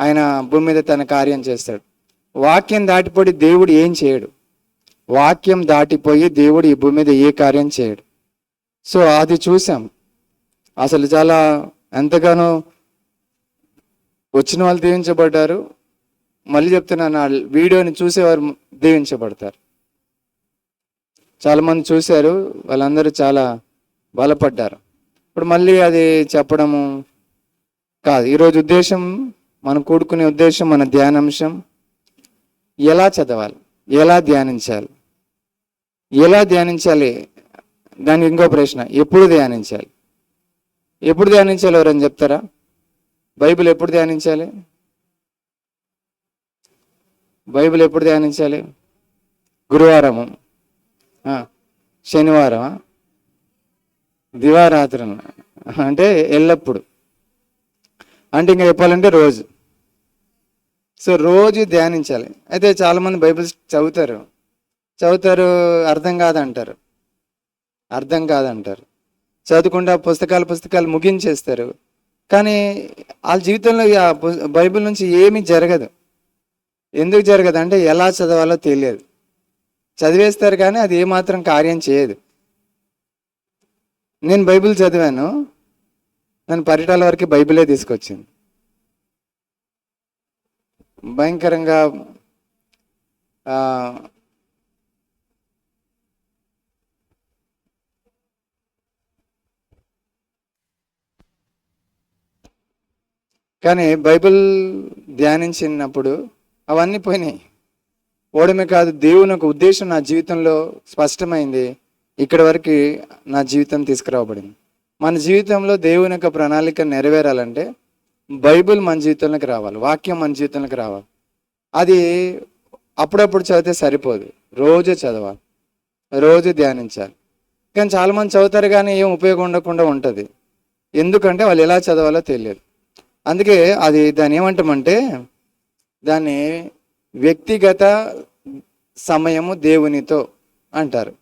ఆయన భూమి మీద తన కార్యం చేస్తాడు. వాక్యం దాటిపోయి దేవుడు ఏం చేయడు. వాక్యం దాటిపోయి దేవుడు ఈ భూమి మీద ఏ కార్యం చేయడు. సో అది చూసాం. అసలు చాలా ఎంతగానో వచ్చిన వాళ్ళు దీవించబడ్డారు. మళ్ళీ చెప్తున్నాను, ఆ వీడియోని చూసేవారు దీవించబడతారు. చాలామంది చూశారు, వాళ్ళందరూ చాలా బలపడ్డారు. ఇప్పుడు మళ్ళీ అది చెప్పడము కాదు. ఈరోజు ఉద్దేశం, మనం కూడుకునే ఉద్దేశం, మన ధ్యానాంశం ఎలా చదవాలి, ఎలా ధ్యానించాలి. ఎలా ధ్యానించాలి దానికి ఇంకో ప్రశ్న, ఎప్పుడు ధ్యానించాలి? ఎప్పుడు ధ్యానించాలి ఎవరని చెప్తారా? బైబిల్ ఎప్పుడు ధ్యానించాలి? బైబిల్ ఎప్పుడు ధ్యానించాలి? గురువారము, శనివారం, దివారాత్రం, అంటే ఎల్లప్పుడు, అంటే ఇంకా చెప్పాలంటే రోజు. సో రోజు ధ్యానించాలి. అయితే చాలామంది బైబిల్ చదువుతారు అర్థం కాదంటారు. చదువుకుండా పుస్తకాలు ముగించేస్తారు. కానీ వాళ్ళ జీవితంలో బైబిల్ నుంచి ఏమీ జరగదు. ఎందుకు జరగదు అంటే ఎలా చదవాలో తెలియదు. చదివేస్తారు కానీ అది ఏమాత్రం కార్యం చేయదు. నేను బైబిల్ చదివాను, నన్ను పరిటాల వరకు బైబిలే తీసుకొచ్చింది. భయంకరంగా కానీ బైబిల్ ధ్యానించినప్పుడు అవన్నీ పోయినాయి. ఓడమే కాదు, దేవుని ఒక ఉద్దేశం నా జీవితంలో స్పష్టమైంది. ఇక్కడి వరకు నా జీవితం తీసుకురావబడింది. మన జీవితంలో దేవుని యొక్క ప్రణాళిక నెరవేరాలంటే బైబిల్ మన జీవితంలోకి రావాలి, వాక్యం మన జీవితంలోకి రావాలి. అది అప్పుడప్పుడు చదివితే సరిపోదు, రోజు చదవాలి, రోజు ధ్యానించాలి. కానీ చాలామంది చదువుతారు కానీ ఏం ఉపయోగం ఉండకుండా ఉంటుంది. ఎందుకంటే వాళ్ళు ఎలా చదవాలో తెలియదు. అందుకే దాన్ని ఏమంటామంటే, దాన్ని వ్యక్తిగత సమయము దేవునితో అంటారు.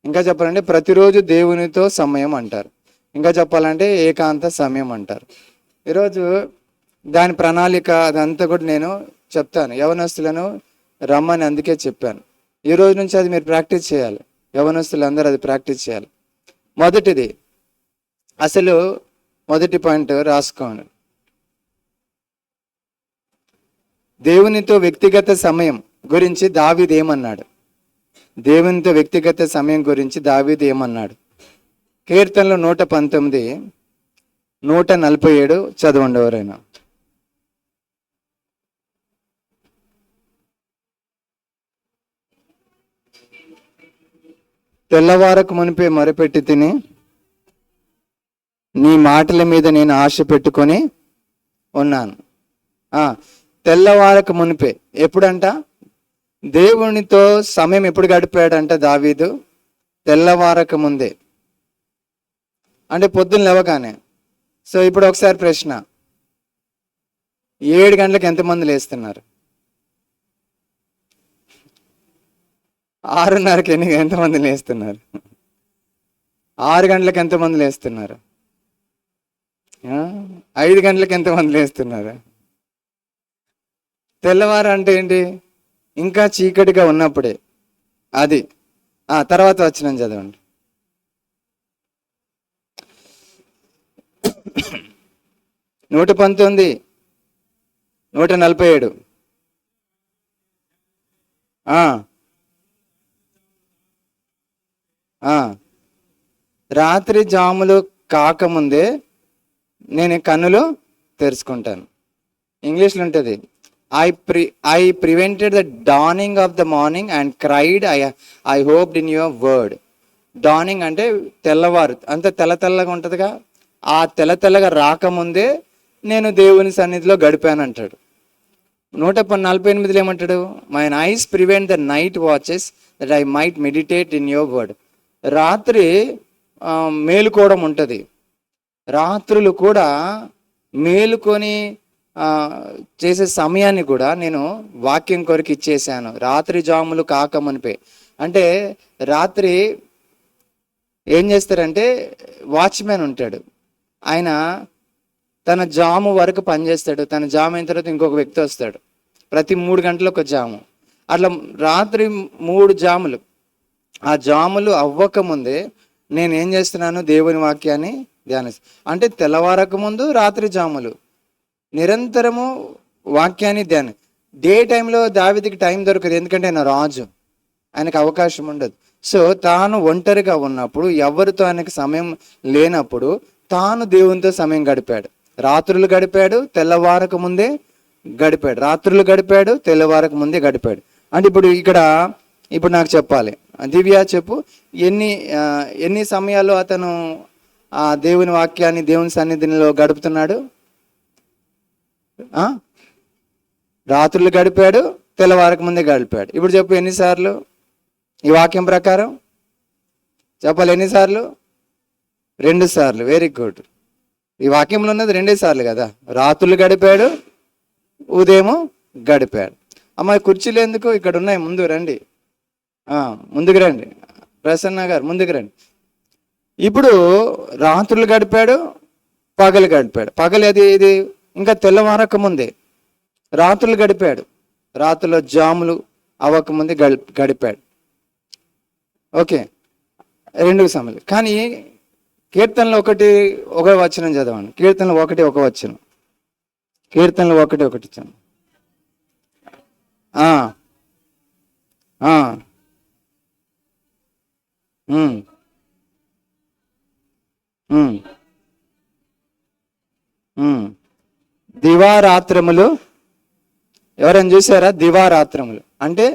ఇంకా చెప్పాలంటే ప్రతిరోజు దేవునితో సమయం అంటారు. ఇంకా చెప్పాలంటే ఏకాంత సమయం అంటారు. ఈరోజు దాని ప్రణాళిక అదంతా కూడా నేను చెప్తాను. యవనస్తులను రమ్మని అందుకే చెప్పాను. ఈ రోజు నుంచి అది మీరు ప్రాక్టీస్ చేయాలి. యవనస్తులందరూ అది ప్రాక్టీస్ చేయాలి. మొదటిది, అసలు మొదటి పాయింట్ రాసుకోండి. దేవునితో వ్యక్తిగత సమయం గురించి దావీదు ఏమన్నాడు? దేవునితో వ్యక్తిగత సమయం గురించి దావీదు ఏమన్నాడు? కీర్తనలు 119, 147 చదవండి ఎవరైనా. తెల్లవారకు మునిపే మొరపెట్టి తిని నీ మాటల మీద నేను ఆశ పెట్టుకొని ఉన్నాను. తెల్లవారకు మునిపే ఎప్పుడంట? దేవునితో సమయం ఎప్పుడు గడిపాడంట దావీదు? తెల్లవారక ముందే, అంటే పొద్దున్న లేవగానే. సో ఇప్పుడు ఒకసారి ప్రశ్న, 7 గంటలకు ఎంతమంది లేస్తున్నారు? 6:30కి ఎంతమంది లేస్తున్నారు? 6 గంటలకు ఎంతమంది లేస్తున్నారు? 5 గంటలకు ఎంతమంది లేస్తున్నారు? తెల్లవారు అంటే ఏంటి? ఇంకా చీకటిగా ఉన్నప్పుడే. అది తర్వాత వచ్చిన చదవండి. 119, 147. రాత్రి జాములు కాకముందే నేను కన్నులు తెరుచుకుంటాను. ఇంగ్లీష్లో ఉంటుంది, I prevented the dawning of the morning and cried, I hoped in your word. Dawning అంటే తెల్లవారు, అంత తెల్లగా ఉంటుందిగా. ఆ తెల్లగా రాకముందే నేను దేవుని సన్నిధిలో గడిపాను అంటాడు. 148 ఏమంటాడు? My eyes prevent the night watches that I might meditate in your word. రాత్రి మేలుకోవడం ఉంటుంది. రాత్రులు కూడా మేలుకొని చేసే సమయాన్ని కూడా నేను వాక్యం కొరకు ఇచ్చేసాను. రాత్రి జాములు కాకమునిపే అంటే రాత్రి ఏం చేస్తారంటే వాచ్మెన్ ఉంటాడు, ఆయన తన జాము వరకు పనిచేస్తాడు. తన జాము అయిన తర్వాత ఇంకొక వ్యక్తి వస్తాడు. ప్రతి 3 గంటలు ఒక జాము. అట్లా రాత్రి 3 జాములు. ఆ జాములు అవ్వకముందే నేను ఏం చేస్తున్నాను? దేవుని వాక్యాన్ని ధ్యానిస్తాను. అంటే తెల్లవారక ముందు రాత్రి జాములు నిరంతరము వాక్యాన్ని ధ్యానం. డే టైంలో దావీదుకి టైం దొరకదు, ఎందుకంటే ఆయన రాజు, ఆయనకు అవకాశం ఉండదు. సో తాను ఒంటరిగా ఉన్నప్పుడు, ఎవరితో ఆయనకు సమయం లేనప్పుడు తాను దేవునితో సమయం గడిపాడు. రాత్రులు గడిపాడు, తెల్లవారక ముందే గడిపాడు. రాత్రులు గడిపాడు, తెల్లవారక ముందే గడిపాడు. అంటే ఇప్పుడు నాకు చెప్పాలి, దివ్య చెప్పు, ఎన్ని సమయాల్లో అతను ఆ దేవుని వాక్యాన్ని దేవుని సన్నిధిలో గడుపుతున్నాడు? రాత్రులు గడిపాడు, తెల్లవారక ముందే గడిపాడు. ఇప్పుడు చెప్పు ఎన్నిసార్లు ఈ వాక్యం ప్రకారం చెప్పాలి? ఎన్నిసార్లు? 2 సార్లు. Very good. ఈ వాక్యంలో ఉన్నది 2 సార్లు కదా. రాత్రులు గడిపాడు, ఉదయము గడిపాడు. అమ్మాయి కుర్చీలు ఎందుకు? ఇక్కడ ఉన్నాయి, ముందు రండి, ముందుకు రండి. ప్రసన్న గారు ముందుకు రండి. ఇప్పుడు రాత్రులు గడిపాడు, పగలు గడిపాడు. పగలు ఇది ఇంకా తెల్లవారక ముందే. రాత్రులు గడిపాడు, రాత్రుల జాములు అవ్వకముందే గడిపాడు. ఓకే, 2 సమయాలు. కానీ కీర్తనలు ఒక వచనం చదవండి. కీర్తనలు 1:1 వచనం. కీర్తనలు 1:1 చదవండి. దివారాత్రములు ఎవరైనా చూసారా? దివారాత్రములు అంటే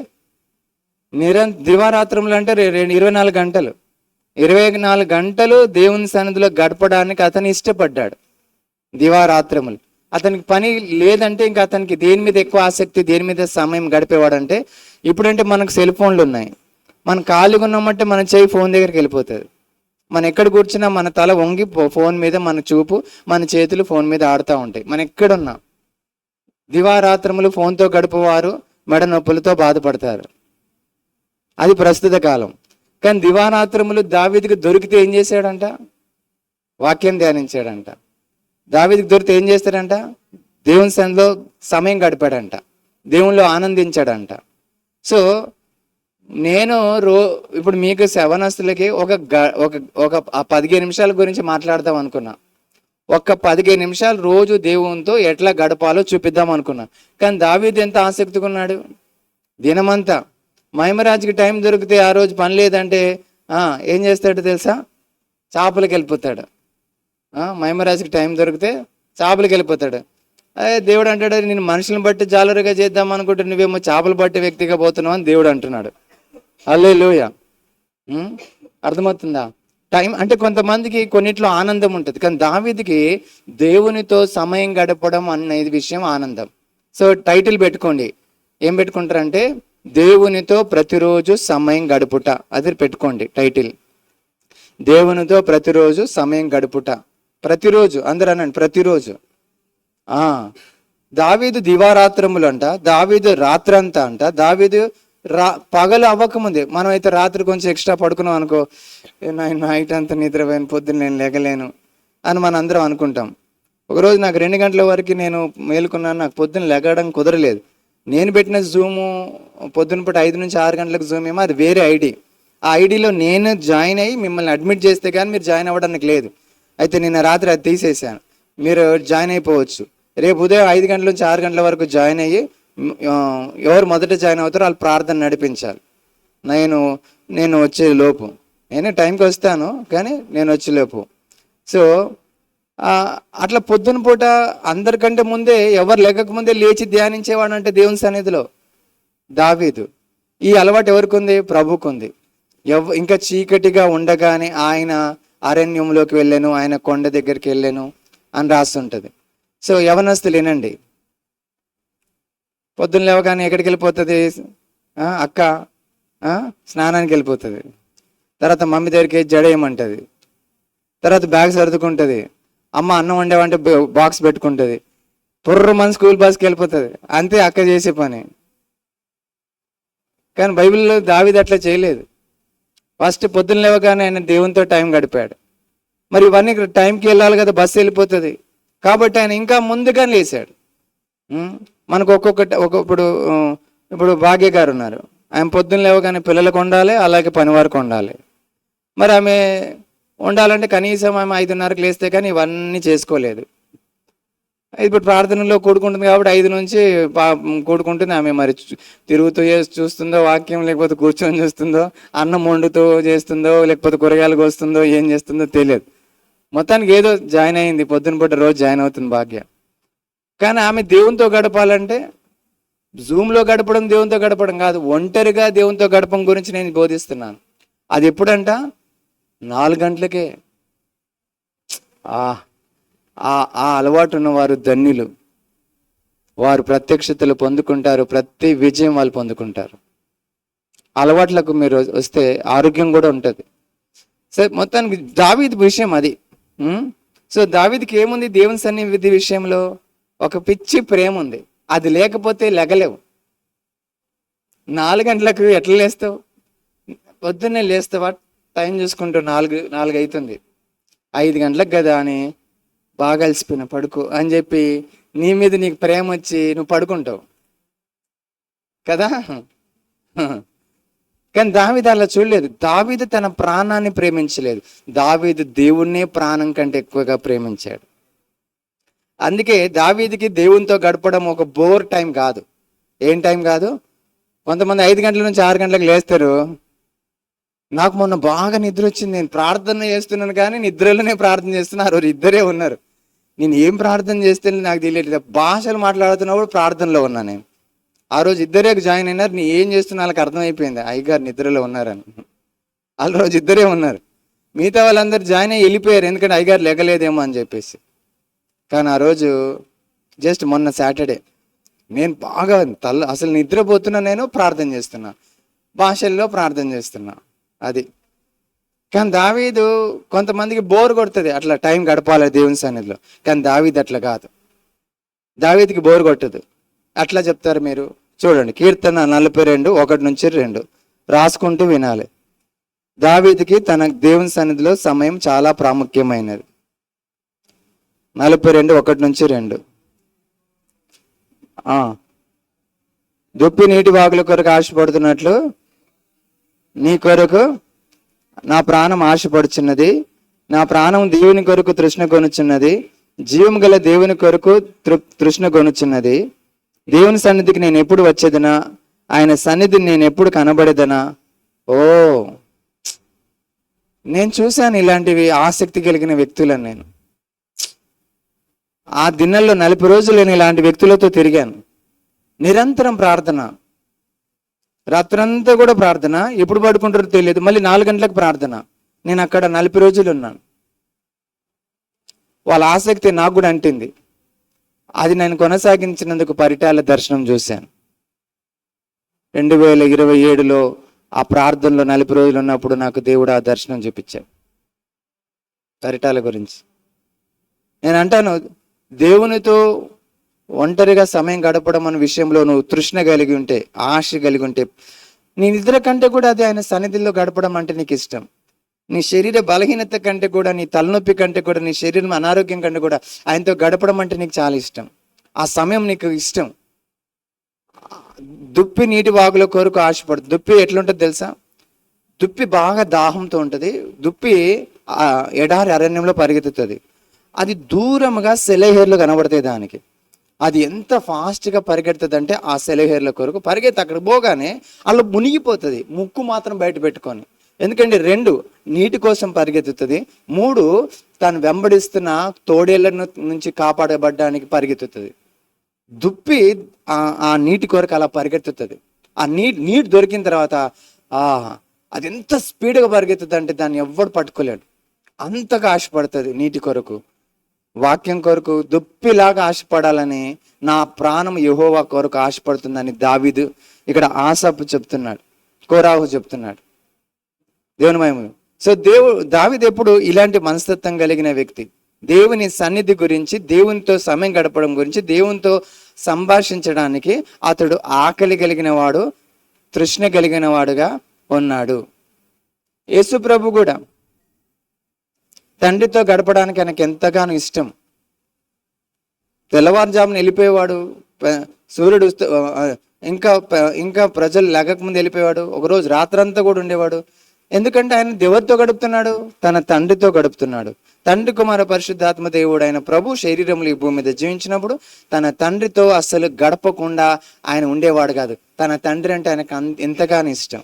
దివారాత్రములు అంటే 24 గంటలు. 24 గంటలు దేవుని సన్నిధిలో గడపడానికి అతను ఇష్టపడ్డాడు. దివారాత్రములు. అతనికి పని లేదంటే ఇంకా అతనికి దేని మీద ఎక్కువ ఆసక్తి, దేని మీద సమయం గడిపేవాడంటే, ఇప్పుడంటే మనకు సెల్ ఫోన్లు ఉన్నాయి. మనం ఖాళీగా ఉన్నామంటే మన చేయి ఫోన్ దగ్గరికి వెళ్ళిపోతుంది. మనం ఎక్కడ కూర్చున్నా మన తల వంగి ఫోన్ మీద మన చూపు, మన చేతులు ఫోన్ మీద ఆడుతూ ఉంటాయి. మనం ఎక్కడున్నా. దివారాత్రములు ఫోన్తో గడిపేవారు మెడ నొప్పులతో బాధపడతారు. అది ప్రస్తుత కాలం. కానీ దివారాత్రములు దావీదుకు దొరికితే ఏం చేశాడంట? వాక్యం ధ్యానించాడంట. దావీదుకు దొరికితే ఏం చేస్తాడంట? దేవుని సన్నిధిలో సమయం గడిపాడంట, దేవునిలో ఆనందించాడంట. సో నేను ఇప్పుడు మీకు శవనస్తులకి ఒక 15 నిమిషాల గురించి మాట్లాడదాం అనుకున్నా. ఒక 15 నిమిషాలు రోజు దేవునితో ఎట్లా గడపాలో చూపిద్దాం అనుకున్నా. కానీ దావీదు ఎంత ఆసక్తిగా ఉన్నాడు? దినమంతా. మహిమరాజుకి టైం దొరికితే, ఆ రోజు పని లేదంటే ఏం చేస్తాడు తెలుసా? చేపలకి వెళ్ళిపోతాడు. మహిమరాజుకి టైం దొరికితే చేపలకి వెళ్ళిపోతాడు. దేవుడు అంటాడు, నేను మనుషులను బట్టి జాలరుగా చేద్దాం అనుకుంటే నువ్వేమో చేపలు బట్టి వ్యక్తిగా పోతున్నావు అని దేవుడు అంటున్నాడు. హల్లెలూయా. అర్థమవుతుందా? టైం అంటే కొంతమందికి కొన్నిట్లో ఆనందం ఉంటుంది, కానీ దావీదుకి దేవునితో సమయం గడపడం అనేది విషయం ఆనందం. సో టైటిల్ పెట్టుకోండి. ఏం పెట్టుకుంటారంటే దేవునితో ప్రతిరోజు సమయం గడుపుట. అది పెట్టుకోండి టైటిల్. దేవునితో ప్రతిరోజు సమయం గడుపుట. ప్రతిరోజు, అందరూ అనండి, ప్రతిరోజు. దావీదు దివారాత్రములు అంట, దావీదు రాత్రంతా అంట. దావీదు పగలు అవ్వకముందే. మనం అయితే రాత్రి కొంచెం ఎక్స్ట్రా పడుకున్నాం అనుకో, నైట్ అంతా నిద్రపోయిన, పొద్దున్న నేను లేగలేను అని మనం అందరం అనుకుంటాం. ఒకరోజు నాకు 2 గంటల వరకు నేను మేలుకున్నాను, నాకు పొద్దున్న లెగడం కుదరలేదు. నేను పెట్టిన జూము పొద్దున పూట 5 నుంచి 6 గంటలకు జూమ్ ఏమో, అది వేరే ఐడి. ఆ ఐడిలో నేను జాయిన్ అయ్యి మిమ్మల్ని అడ్మిట్ చేస్తే కానీ మీరు జాయిన్ అవ్వడానికి లేదు. అయితే నిన్న రాత్రి అది తీసేసాను. మీరు జాయిన్ అయిపోవచ్చు. రేపు ఉదయం 5 గంటల నుంచి 6 గంటల వరకు జాయిన్ అయ్యి ఎవరు మొదట జాయిన్ అవుతారో వాళ్ళు ప్రార్థన నడిపించాలి. నేను వచ్చే లోపు, నేను టైంకి వస్తాను కానీ నేను వచ్చే లోపు. సో అట్లా పొద్దున పూట అందరికంటే ముందే, ఎవరు లెక్కక ముందే లేచి ధ్యానించేవాడు అంటే దేవుని సన్నిధిలో దావీదు. ఈ అలవాటు ఎవరికి ఉంది? ప్రభుకు ఉంది. ఇంకా చీకటిగా ఉండగానే ఆయన అరణ్యంలోకి వెళ్ళాను, ఆయన కొండ దగ్గరికి వెళ్ళాను అని రాస్తుంటది. సో యవనస్తులు వినండి, పొద్దున్న లేవగానే ఎక్కడికి వెళ్ళిపోతుంది? అక్క స్నానానికి వెళ్ళిపోతుంది. తర్వాత మమ్మీ దగ్గరికి జడేయమంటుంది. తర్వాత బ్యాగ్ సర్దుకుంటుంది. అమ్మ అన్నం వండేవంటే బాక్స్ పెట్టుకుంటుంది. మన స్కూల్ బస్కి వెళ్ళిపోతుంది. అంతే అక్క చేసే పని. కానీ బైబిల్లో దావీదు అట్లా చేయలేదు. ఫస్ట్ పొద్దున్న లేవగానే ఆయన దేవునితో టైం గడిపాడు. మరి ఇవన్నీ టైంకి వెళ్ళాలి కదా, బస్సు వెళ్ళిపోతుంది. కాబట్టి ఆయన ఇంకా ముందుగా లేచాడు. మనకు ఇప్పుడు భాగ్య గారు ఉన్నారు. ఆమె పొద్దున్న లేవగానే పిల్లలకు వండాలి, అలాగే పని వరకు వండాలి. మరి ఆమె వండాలంటే కనీసం ఆమె 5:30కి లేస్తే కానీ ఇవన్నీ చేసుకోలేదు. ఇప్పుడు ప్రార్థనలో కూడుకుంటుంది కాబట్టి 5 నుంచి కూడుకుంటుంది. ఆమె మరి తిరుగుతూ చూస్తుందో వాక్యం, లేకపోతే కూర్చొని చూస్తుందో, అన్నం వండుతూ చేస్తుందో, లేకపోతే కూరగాయలు కోస్తుందో, ఏం చేస్తుందో తెలియదు. మొత్తానికి ఏదో జాయిన్ అయింది, పొద్దున పూట రోజు జాయిన్ అవుతుంది భాగ్య. కానీ ఆమె దేవునితో గడపాలంటే జూమ్లో గడపడం దేవునితో గడపడం కాదు, ఒంటరిగా దేవునితో గడపడం గురించి నేను బోధిస్తున్నాను. అది ఎప్పుడంట? 4 గంటలకే. ఆ అలవాటు ఉన్నవారు ధన్యులు. వారు ప్రత్యక్షతలు పొందుకుంటారు, ప్రతి విజయం వాళ్ళు పొందుకుంటారు. అలవాట్లకు మీరు వస్తే ఆరోగ్యం కూడా ఉంటుంది. సరే, మొత్తానికి దావీదు విషయం అది. సో దావీదుకి ఏముంది దేవుని సన్నిధి విషయంలో? ఒక పిచ్చి ప్రేమ ఉంది. అది లేకపోతే లెగలేవు. 4 గంటలకు ఎట్లా లేస్తావు? పొద్దున్నే లేస్తావా? టైం చూసుకుంటూ 4 అవుతుంది. 5 గంటలకు కదా అని బాగా అలసిపోయిన పడుకో అని చెప్పి నీ మీద నీకు ప్రేమ వచ్చి నువ్వు పడుకుంటావు కదా. కానీ దావీదు అలా చూడలేదు. దావీదు తన ప్రాణాన్ని ప్రేమించలేదు. దావీదు దేవుణ్ణే ప్రాణం కంటే ఎక్కువగా ప్రేమించాడు. అందుకే దావీదుకి దేవునితో గడపడం ఒక బోర్ టైం కాదు. ఏం టైం కాదు? కొంతమంది 5 గంటల నుంచి 6 గంటలకు లేస్తారు. నాకు మొన్న బాగా నిద్ర వచ్చింది, నేను ప్రార్థన చేస్తున్నాను కానీ నిద్రలోనే ప్రార్థన చేస్తున్నా. ఆ రోజు ఇద్దరే ఉన్నారు. నేను ఏం ప్రార్థన చేస్తే నాకు తెలియట్లేదు. భాషలు మాట్లాడుతున్నప్పుడు ప్రార్థనలో ఉన్నా నేను. ఆ రోజు ఇద్దరే జాయిన్ అయినారు. నేను ఏం చేస్తున్నా వాళ్ళకి అర్థమైపోయింది, అయ్యగారు నిద్రలో ఉన్నారని. ఆ రోజు ఇద్దరే ఉన్నారు. మిగతా వాళ్ళందరూ జాయిన్ అయ్యి వెళ్ళిపోయారు, ఎందుకంటే అయ్యగారు లెగలేదేమో అని చెప్పేసి. కానీ ఆ రోజు జస్ట్ మొన్న సాటర్డే నేను బాగా అసలు నిద్రపోతున్నా, నేను ప్రార్థన చేస్తున్నా, భాషల్లో ప్రార్థన చేస్తున్నా. అది. కానీ దావీదు కొంతమందికి బోర్ కొడుతుంది అట్లా టైం గడపాలి దేవుని సన్నిధిలో. కానీ దావీదు అట్లా కాదు. దావీదుకి బోర్ కొట్టదు. అట్లా చెప్తారు మీరు చూడండి, కీర్తన 42, 1-2 రాసుకుంటూ వినాలి. దావీదుకి తన దేవుని సన్నిధిలో సమయం చాలా ప్రాముఖ్యమైనది. 42, 1-2. దుప్పి నీటి వాగుల కొరకు ఆశపడుతున్నట్లు నీ కొరకు నా ప్రాణం ఆశపడుచున్నది. నా ప్రాణం దేవుని కొరకు తృష్ణ కొనుచున్నది. జీవం గల దేవుని కొరకు తృష్ణ కొనుచున్నది. దేవుని సన్నిధికి నేను ఎప్పుడు వచ్చేదనా? ఆయన సన్నిధిని నేను ఎప్పుడు కనబడేదనా? నేను చూశాను ఇలాంటివి ఆసక్తి కలిగిన వ్యక్తులను. నేను ఆ దినాల్లో 40 రోజులు నేను ఇలాంటి వ్యక్తులతో తిరిగాను. నిరంతరం ప్రార్థన, రాత్రంతా కూడా ప్రార్థన. ఎప్పుడు పడుకుంటారో తెలియదు. మళ్ళీ 4 గంటలకు ప్రార్థన. నేను అక్కడ 40 రోజులు ఉన్నాను. వాళ్ళ ఆసక్తి నాకు కూడా అంటింది. అది నేను కొనసాగించినందుకు పరిటాల దర్శనం చూశాను. 2027లో ఆ ప్రార్థనలో 40 రోజులు ఉన్నప్పుడు నాకు దేవుడు ఆ దర్శనం చూపించాడు పరిటాల గురించి. నేను అంటాను, దేవునితో ఒంటరిగా సమయం గడపడం అనే విషయంలో నువ్వు తృష్ణ కలిగి ఉంటే, ఆశ కలిగి ఉంటే, నీ నిద్ర కంటే కూడా అది ఆయన సన్నిధిలో గడపడం అంటే నీకు ఇష్టం. నీ శరీర బలహీనత కంటే కూడా, నీ తలనొప్పి కంటే కూడా, నీ శరీరం అనారోగ్యం కంటే కూడా ఆయనతో గడపడం అంటే నీకు చాలా ఇష్టం. ఆ సమయం నీకు ఇష్టం. దుప్పి నీటి వాగుల కొరకు ఆశపడు. దుప్పి ఎట్లుంటుంది తెలుసా? దుప్పి బాగా దాహంతో ఉంటుంది. దుప్పి ఎడారి అరణ్యంలో పరిగెత్తుతుంది. అది దూరంగా సెలయేర్లు కనబడతాయి దానికి. అది ఎంత ఫాస్ట్గా పరిగెడుతుంది అంటే ఆ సెలయేర్ల కొరకు పరిగెత్తి అక్కడ పోగానే అలా మునిగిపోతుంది, ముక్కు మాత్రం బయట పెట్టుకొని. ఎందుకంటే 2 నీటి కోసం పరిగెత్తుతుంది, 3 తను వెంబడిస్తున్న తోడేళ్ల నుంచి కాపాడబడ్డానికి పరిగెత్తుతుంది. దుప్పి ఆ నీటి కొరకు అలా పరిగెత్తుతుంది. ఆ నీటి దొరికిన తర్వాత అది ఎంత స్పీడ్గా పరిగెత్తుతుంది అంటే దాన్ని ఎవ్వడు పట్టుకోలేడు. అంతగా ఆశపడుతుంది నీటి కొరకు, వాక్యం కొరకు. దుప్పిలాగా ఆశపడాలని నా ప్రాణం యెహోవా కొరకు ఆశపడుతుందని దావీదు ఇక్కడ ఆసాపు చెప్తున్నాడు, కోరాహు చెప్తున్నాడు. దేవుని మహిమ. సో దావీదు ఎప్పుడు ఇలాంటి మనస్తత్వం కలిగిన వ్యక్తి. దేవుని సన్నిధి గురించి, దేవునితో సమయం గడపడం గురించి, దేవునితో సంభాషించడానికి అతడు ఆకలి కలిగిన వాడు, తృష్ణ కలిగిన వాడుగా ఉన్నాడు. యేసు ప్రభు కూడా తండ్రితో గడపడానికి ఆయనకు ఎంతగానో ఇష్టం. తెల్లవారుజామున వెళ్ళిపోయేవాడు. సూర్యుడు ఇంకా ప్రజలు లేకముందు వెళ్ళిపోయేవాడు. ఒకరోజు రాత్రంతా కూడా ఉండేవాడు. ఎందుకంటే ఆయన దేవుడితో గడుపుతున్నాడు, తన తండ్రితో గడుపుతున్నాడు. తండ్రి కుమార పరిశుద్ధాత్మ దేవుడు అయిన ప్రభు శరీరంలో ఈ భూమి మీద జీవించినప్పుడు తన తండ్రితో అస్సలు గడపకుండా ఆయన ఉండేవాడు కాదు. తన తండ్రి అంటే ఆయనకు ఎంతగానో ఇష్టం.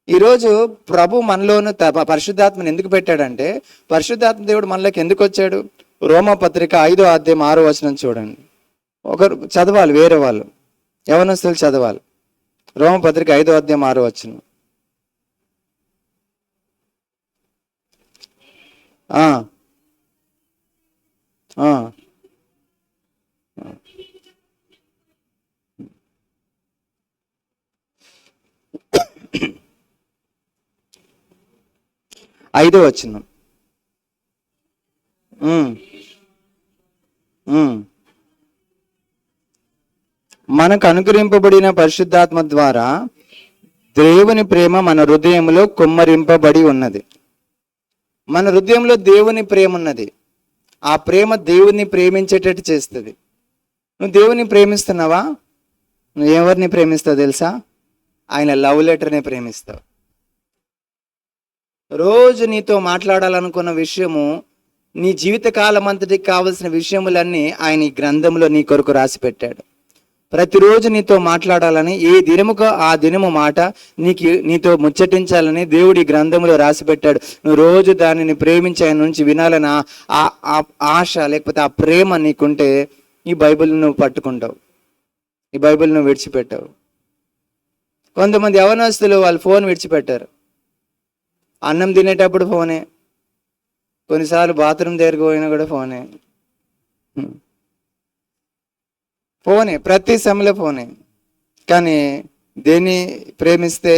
ఈరోజు ప్రభు మనలోను పరిశుద్ధాత్మను ఎందుకు పెట్టాడంటే, పరిశుద్ధాత్మ దేవుడు మనలోకి ఎందుకు వచ్చాడు? రోమపత్రిక 5వ అధ్యాయం 6వ వచనం చూడండి. ఒకరు చదవాలి, వేరే వాళ్ళు యవనస్తులు చదవాలి. రోమపత్రిక 5వ అధ్యాయం 6వ వచనం. ఐదో వచనం. మనకు అనుగ్రహింపబడిన పరిశుద్ధాత్మ ద్వారా దేవుని ప్రేమ మన హృదయంలో కుమ్మరింపబడి ఉన్నది. మన హృదయంలో దేవుని ప్రేమ ఉన్నది. ఆ ప్రేమ దేవుని ప్రేమించేటట్టు చేస్తుంది. నువ్వు దేవుని ప్రేమిస్తున్నావా? నువ్వు ఎవరిని ప్రేమిస్తావు తెలుసా? ఆయన లవ్ లెటర్ని ప్రేమిస్తావు. రోజు నీతో మాట్లాడాలనుకున్న విషయము, నీ జీవితకాలం అంతటికి కావలసిన విషయములన్నీ ఆయన ఈ గ్రంథంలో నీ కొరకు రాసి పెట్టాడు. ప్రతిరోజు నీతో మాట్లాడాలని, ఏ దినముకో ఆ దినము మాట నీతో ముచ్చటించాలని దేవుడి గ్రంథంలో రాసి పెట్టాడు. నువ్వు రోజు దానిని ప్రేమించి ఆయన నుంచి వినాలని ఆశ లేకపోతే ఆ ప్రేమ నీకుంటే ఈ బైబిల్ నువ్వు పట్టుకుంటావు, ఈ బైబిల్ నువ్వు విడిచిపెట్టావు. కొంతమంది యవనస్తులు వాళ్ళు ఫోన్ విడిచిపెట్టారు. అన్నం తినేటప్పుడు ఫోనే, కొన్నిసార్లు బాత్రూమ్ దగ్గరకు పోయినా కూడా ఫోనే, ప్రతి సమయంలో ఫోనే. కానీ దేన్ని ప్రేమిస్తే,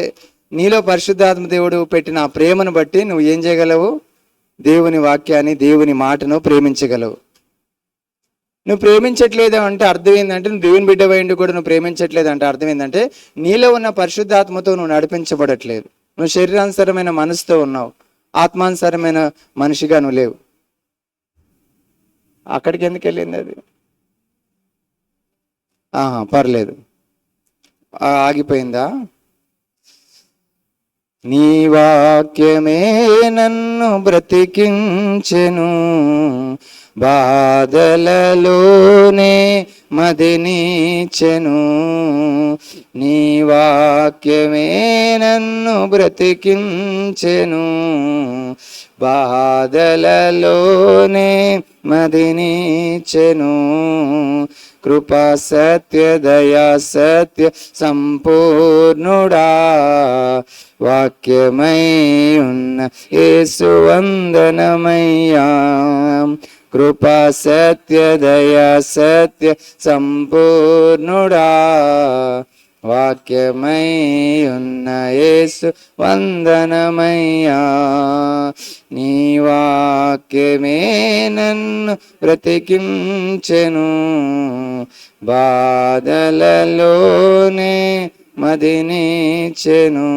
నీలో పరిశుద్ధాత్మ దేవుడు పెట్టిన ఆ ప్రేమను బట్టి నువ్వు ఏం చేయగలవు? దేవుని వాక్యాన్ని, దేవుని మాటను ప్రేమించగలవు. నువ్వు ప్రేమించట్లేదు అంటే అర్థం ఏంటంటే, నువ్వు దేవుని బిడ్డవైండి కూడా నువ్వు ప్రేమించట్లేదు అంటే అర్థం ఏంటంటే, నీలో ఉన్న పరిశుద్ధాత్మతో నువ్వు నడిపించబడట్లేదు. నువ్వు శరీరానుసరమైన మనసుతో ఉన్నావు, ఆత్మానుసరమైన మనిషిగా నువ్వు లేవు. అక్కడికి ఎందుకు వెళ్ళింది అది? పర్లేదు, ఆగిపోయిందా? నీ వాక్యమే నన్ను బ్రతికించెను, బాధలలోనే మదినిచెను. నీ వాక్యమే నన్ను బ్రతికించెను, బాధలలోనే మదినిచెను. కృపా సత్య దయా సత్య సంపూర్ణుడా, వాక్యమై ఉన్న యేసు వందనమయ్యా. కృపా సత్య దయా సత్య సంపూర్ణుడా, వాక్యమై ఉన్న యేసు వందనమయ్యా. నీ వాక్యమే నన్ను బ్రతికించెను, బాధలలోనే మదినిచెను.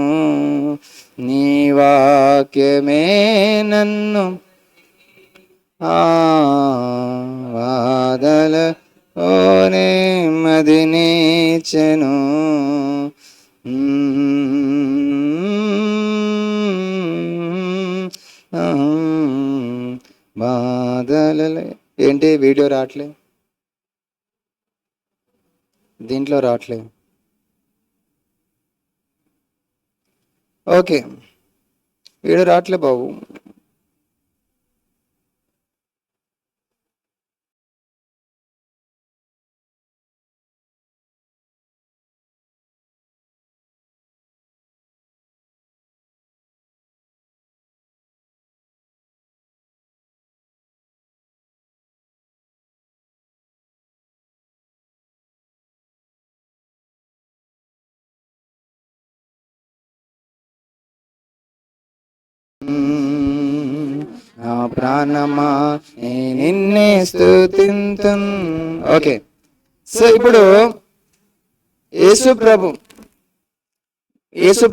నీ వాక్యమే నన్ను బాధలలోనే మదినిచెను. బాధలే ఏంటి? వీడియో రావట్లే, దీంట్లో రావట్లే. ఓకే, వీడియో రావట్లే బాబు. నా ప్రాణమా నిన్నే స్తుతింతున్. ఓకే, సో ఇప్పుడు యేసు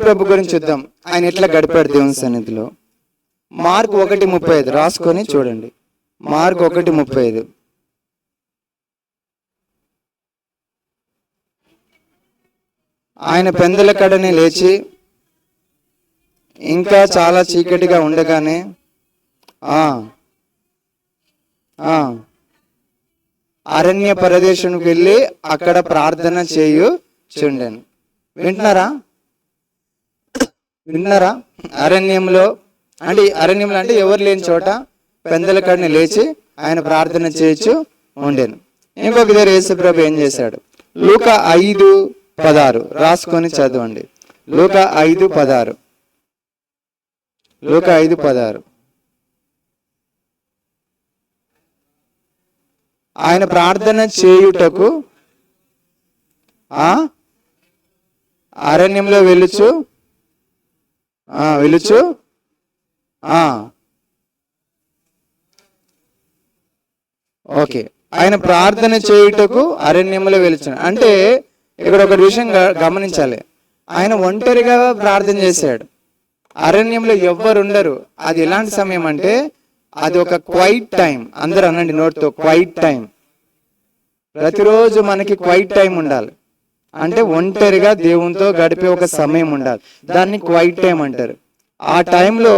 ప్రభు గురించి చూద్దాం. ఆయన ఎట్లా గడిపాడు దేవుని సన్నిధిలో. మార్కు 1:35 రాసుకొని చూడండి. మార్కు 1:35. ఆయన పెందల కడని లేచి ఇంకా చాలా చీకటిగా ఉండగానే ఆ ఆ అరణ్య ప్రదేశానికి వెళ్ళి అక్కడ ప్రార్థన చేయుచుండెను. వింటున్నారా? విన్నారా? అరణ్యంలో అంటే ఎవరు లేని చోట పెందల కడని లేచి ఆయన ప్రార్థన చేయొచ్చు ఉండేను. ఇంకొక దగ్గర యేసుప్రభు ఏం చేశాడు? లూకా 5:16 రాసుకొని చదవండి. లూకా 5:16. లూకా 5:16. ఆయన ప్రార్థన చేయుటకు అరణ్యంలో వెలుచు ఓకే, ఆయన ప్రార్థన చేయుటకు అరణ్యంలో వెలుచున్నాడు. అంటే ఇక్కడ ఒక విషయం గమనించాలి. ఆయన ఒంటరిగా ప్రార్థన చేశాడు. అరణ్యంలో ఎవ్వరు ఉండరు. అది ఎలాంటి సమయం అంటే అది ఒక క్వైట్ టైం. అందరూ అనండి నోటితో, క్వైట్ టైం. ప్రతిరోజు మనకి క్వైట్ టైం ఉండాలి. అంటే ఒంటరిగా దేవునితో గడిపే ఒక సమయం ఉండాలి. దాన్ని క్వైట్ టైం అంటారు. ఆ టైంలో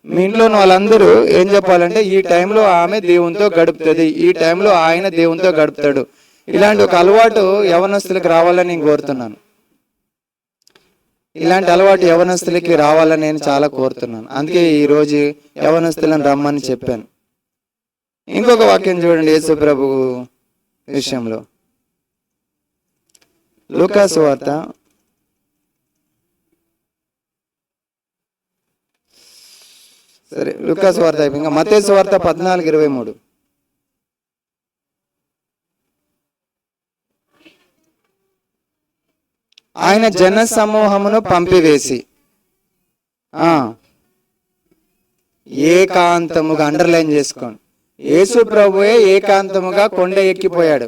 మీ ఇంట్లో వాళ్ళందరూ ఏం చెప్పాలంటే, ఈ టైంలో ఆమె దేవునితో గడుపుతుంది, ఈ టైంలో ఆయన దేవునితో గడుపుతాడు. ఇలాంటి ఒక అలవాటు యవనస్తులకు రావాలని నేను కోరుతున్నాను. ఇలాంటి అలవాటు యవనస్తులకి రావాలని నేను చాలా కోరుతున్నాను. అందుకే ఈ రోజు యవనస్తులను రమ్మని చెప్పాను. ఇంకొక వాక్యం చూడండి యేసు ప్రభు విషయంలో. లూకా సువార్త లూకా సువార్త అయిపోయింది. మత్తయి సువార్త 14:23. ఆయన జన సమూహమును పంపివేసి ఏకాంతముగా, అండర్లైన్ చేసుకోండి, యేసు ప్రభువే ఏకాంతముగా కొండ ఎక్కిపోయాడు.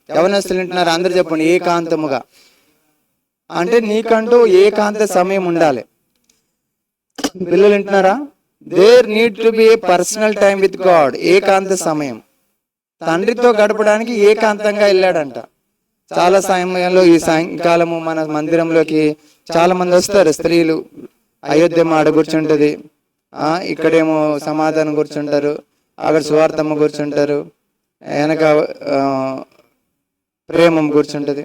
యవనస్తులు వింటున్నారు? అందరు చెప్పండి, ఏకాంతముగా. అంటే నీకంటూ ఏకాంత సమయం ఉండాలి. పిల్లలు వింటున్నారా? There need to be a personal time with God. ఏకాంత సమయం. తండ్రితో గడపడానికి ఏకాంతంగా వెళ్ళాడంట. చాలా సమయంలో ఈ సాయంకాలము మన మందిరంలోకి చాలా మంది వస్తారు. స్త్రీలు అయోధ్యమ్మ ఆడ కూర్చుంటది, ఇక్కడేమో సమాధానం కూర్చుంటారు, అక్కడ సువార్తమ్మ కూర్చుంటారు, వెనక ప్రేమం కూర్చుంటది.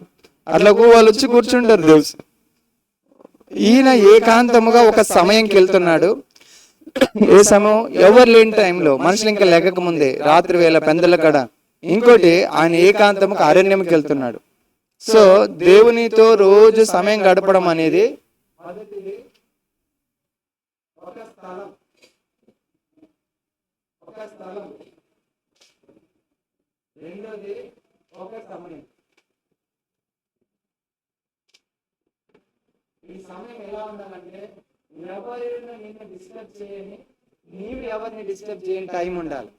అట్లా వాళ్ళు వచ్చి కూర్చుంటారు. తెలుసు, ఈయన ఏకాంతముగా ఒక సమయంకి వెళ్తున్నాడు. ఏ సమయం? ఎవరు లేని టైంలో, మనుషులు ఇంకా లెక్కక ముందే, రాత్రి వేళ పెందల కడ. ఇంకోటి, ఆయన ఏకాంతముగా అరణ్యంకి వెళ్తున్నాడు. సో దేవునితో రోజు సమయం గడపడం అనేది మొదటిది ఒక స్థలం. రెండోది ఒక సమయం. ఈ సమయం ఎలా ఉండాలంటే, ఎవరిని నిన్ను డిస్టర్బ్ చేయని, నీవు ఎవరిని డిస్టర్బ్ చేయని టైం ఉండాలి.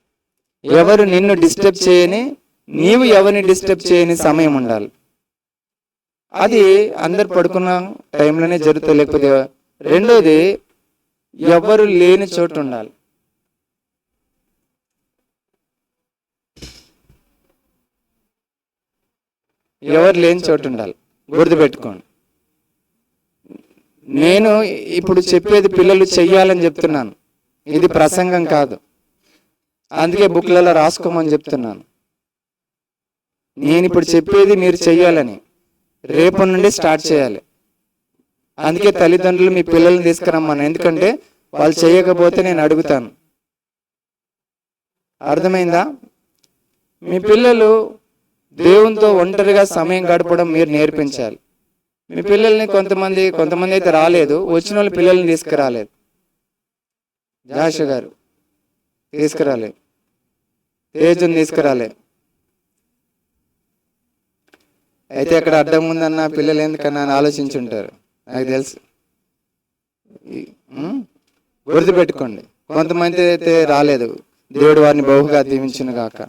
ఎవరు నిన్ను డిస్టర్బ్ చేయని, నీవు ఎవరిని డిస్టర్బ్ చేయని సమయం ఉండాలి. అది అందరు పడుకున్న టైంలోనే జరుగుతుంది. లేకపోతే రెండోది, ఎవరు లేని చోటు ఉండాలి. ఎవరు లేని చోటు ఉండాలి. గుర్తుపెట్టుకోండి. నేను ఇప్పుడు చెప్పేది పిల్లలు చెయ్యాలని చెప్తున్నాను. ఇది ప్రసంగం కాదు. అందుకే బుక్లలో రాసుకోమని చెప్తున్నాను. నేను ఇప్పుడు చెప్పేది మీరు చెయ్యాలని, రేపటి నుండి స్టార్ట్ చేయాలి. అందుకే తల్లిదండ్రులు మీ పిల్లల్ని తీసుకురమ్మను. ఎందుకంటే వాళ్ళు చేయకపోతే నేను అడుగుతాను. అర్థమైందా? మీ పిల్లలు దేవునితో ఒంటరిగా సమయం గడపడం మీరు నేర్పించాలి. మీ పిల్లల్ని కొంతమంది అయితే రాలేదు, వచ్చిన వాళ్ళు పిల్లల్ని తీసుకురాలేదు. జాష గారు తీసుకురాలేదు, తేజుని తీసుకురాలేదు. అయితే అక్కడ అడ్డం ఉందన్న పిల్లలు ఎందుకన్నా అని ఆలోచించుంటారు, నాకు తెలుసు. గుర్తుపెట్టుకోండి, కొంతమంది అయితే రాలేదు. దేవుడు వారిని బహుగా దీవించును గాక.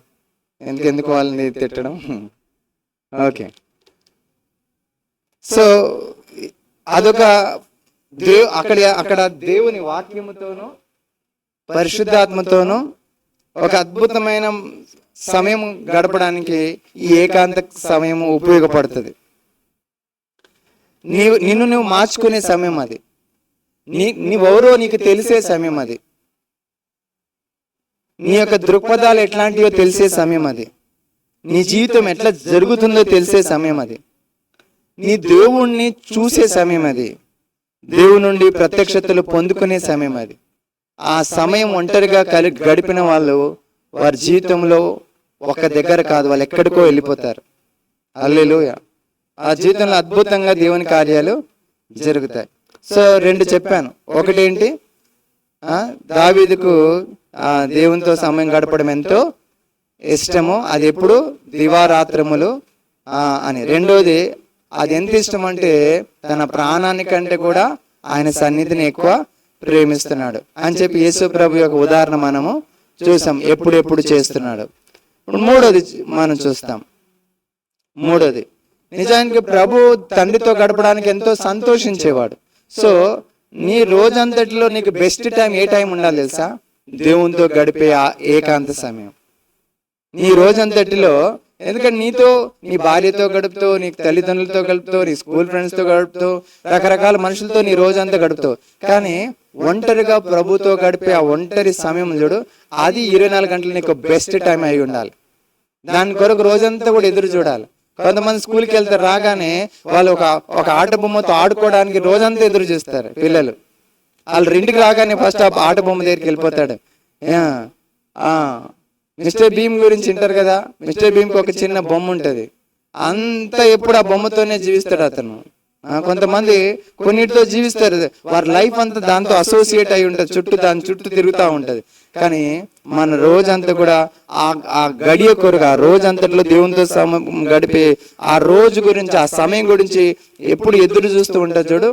ఎందుకు వాళ్ళని తిట్టడం? ఓకే. సో అదొక అక్కడ దేవుని వాక్యముతోనూ పరిశుద్ధాత్మతోనూ ఒక అద్భుతమైన సమయం గడపడానికి ఈ ఏకాంత సమయం ఉపయోగపడుతుంది. నిన్ను నువ్వు మార్చుకునే సమయం అది. నీవెవరో నీకు తెలిసే సమయం అది. నీ యొక్క దృక్పథాలు ఎట్లాంటివో తెలిసే సమయం అది. నీ జీవితం ఎట్లా జరుగుతుందో తెలిసే సమయం అది. నీ దేవుణ్ణి చూసే సమయం అది. దేవుని నుండి ప్రత్యక్షతలు పొందుకునే సమయం అది. ఆ సమయం ఒంటరిగా గడిపిన వాళ్ళు వారి జీవితంలో ఒక దగ్గర కాదు, వాళ్ళు ఎక్కడికో వెళ్ళిపోతారు. హల్లెలూయా. ఆ జీవితంలో అద్భుతంగా దేవుని కార్యాలు జరుగుతాయి. సో 2 చెప్పాను. ఒకటేంటి, దావీదుకు దేవునితో సమయం గడపడం ఎంతో ఇష్టము, అది ఎప్పుడు దివారాత్రములు అని. రెండోది, అది ఎంత ఇష్టం అంటే తన ప్రాణాన్ని కంటే కూడా ఆయన సన్నిధిని ఎక్కువ ప్రేమిస్తున్నాడు అని చెప్పి యేసు ప్రభు యొక్క ఉదాహరణ మనము చూసాం, ఎప్పుడెప్పుడు చేస్తున్నాడు. ఇప్పుడు మూడోది మనం చూస్తాం. మూడోది, నిజానికి ప్రభు తండ్రితో గడపడానికి ఎంతో సంతోషించేవాడు. సో నీ రోజంతటిలో నీకు బెస్ట్ టైం ఏ టైం ఉండాలి తెలుసా? దేవునితో గడిపే ఏకాంత సమయం నీ రోజంతటిలో. ఎందుకంటే నీతో, నీ భార్యతో గడుపుతావు, నీ తల్లిదండ్రులతో గడుపుతావు, నీ స్కూల్ ఫ్రెండ్స్తో గడుపుతావు, రకరకాల మనుషులతో నీ రోజంతా గడుపుతావు. కానీ ఒంటరిగా ప్రభుతో గడిపే ఆ ఒంటరి సమయం చూడు, అది 24 గంటలు నీకు బెస్ట్ టైం అయి ఉండాలి. దాని కొరకు రోజంతా కూడా ఎదురు చూడాలి. కొంతమంది స్కూల్కి వెళ్తారు, రాగానే వాళ్ళు ఒక ఆట బొమ్మతో ఆడుకోవడానికి రోజంతా ఎదురు చూస్తారు పిల్లలు. వాళ్ళు ఇంటికి రాగానే ఫస్ట్ ఆ ఆట బొమ్మ దగ్గరికి వెళ్ళిపోతాడు. మిస్టర్ భీమ్ గురించి వింటారు కదా, మిస్టర్ భీమ్కి ఒక చిన్న బొమ్మ ఉంటుంది, అంతా ఎప్పుడు ఆ బొమ్మతోనే జీవిస్తాడు అతను. కొంతమంది కొన్నిటితో జీవిస్తారు, వారి లైఫ్ అంతా దాంతో అసోసియేట్ అయి ఉంటుంది, దాని చుట్టూ తిరుగుతూ ఉంటుంది. కానీ మన రోజంతా కూడా ఆ గడియ కొరకు, ఆ రోజంతట్లో దేవునితో గడిపే ఆ రోజు గురించి, ఆ సమయం గురించి ఎప్పుడు ఎదురు చూస్తూ ఉంటుంది చూడు.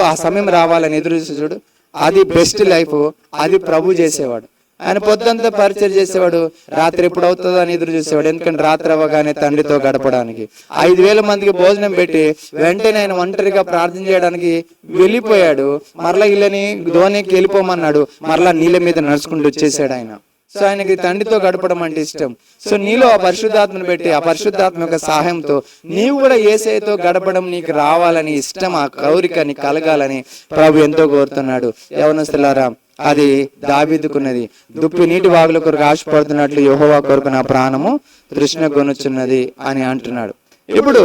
ఆ సమయం రావాలని ఎదురు చూస్తూ చూడు, అది బెస్ట్ లైఫ్. అది ప్రభు చేసేవాడు. ఆయన పొద్దంతా పరిచయం చేసేవాడు, రాత్రి ఎప్పుడు అవుతుందో అని ఎదురు చూసేవాడు. ఎందుకంటే రాత్రి అవ్వగానే తండ్రితో గడపడానికి 5,000 మందికి భోజనం పెట్టి వెంటనే ఆయన ఒంటరిగా ప్రార్థన చేయడానికి వెళ్ళిపోయాడు. మరలా ఇళ్ళని ధోనికి వెళ్ళిపోమన్నాడు, మరలా నీళ్ళ మీద నడుచుకుంటూ వచ్చేసాడు ఆయన. సో ఆయనకి తండ్రితో గడపడం అంటే ఇష్టం. సో నీలో ఆ పరిశుద్ధాత్మను పెట్టి, ఆ పరిశుద్ధాత్మ యొక్క సహాయంతో నీవు కూడా యేసయ్యతో గడపడం నీకు రావాలని ఇష్టం, ఆ కోరిక నీకు కలగాలని ప్రభు ఎంతో కోరుతున్నాడు. యవనస్తులారా, అది దావీదుకున్నది. దుప్పి నీటి వాగుల కొరకు ఆశపడుతున్నట్లు యెహోవా కొరకు నా ప్రాణము తృష్ణ కొనుచున్నది అని అంటున్నాడు. ఇప్పుడు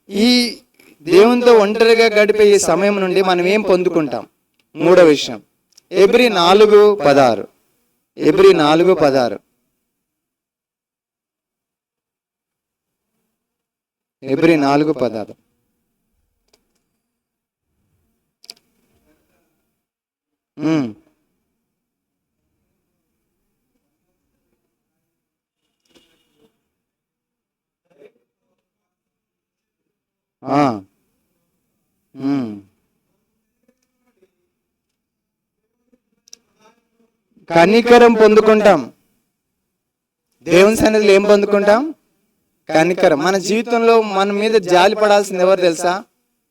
ఈ దేవునితో ఒంటరిగా గడిపే ఈ సమయం నుండి మనం ఏం పొందుకుంటాం? మూడో విషయం, ఎబ్రీ 4:16. ఎబ్రీ 4:16. ఎబ్రీ 4:16. కనికరం పొందుకుంటాం. దేవుని సన్నిధిలో ఏం పొందుకుంటాం? కనికరం. మన జీవితంలో మన మీద జాలి పడాల్సింది ఎవరు తెలుసా?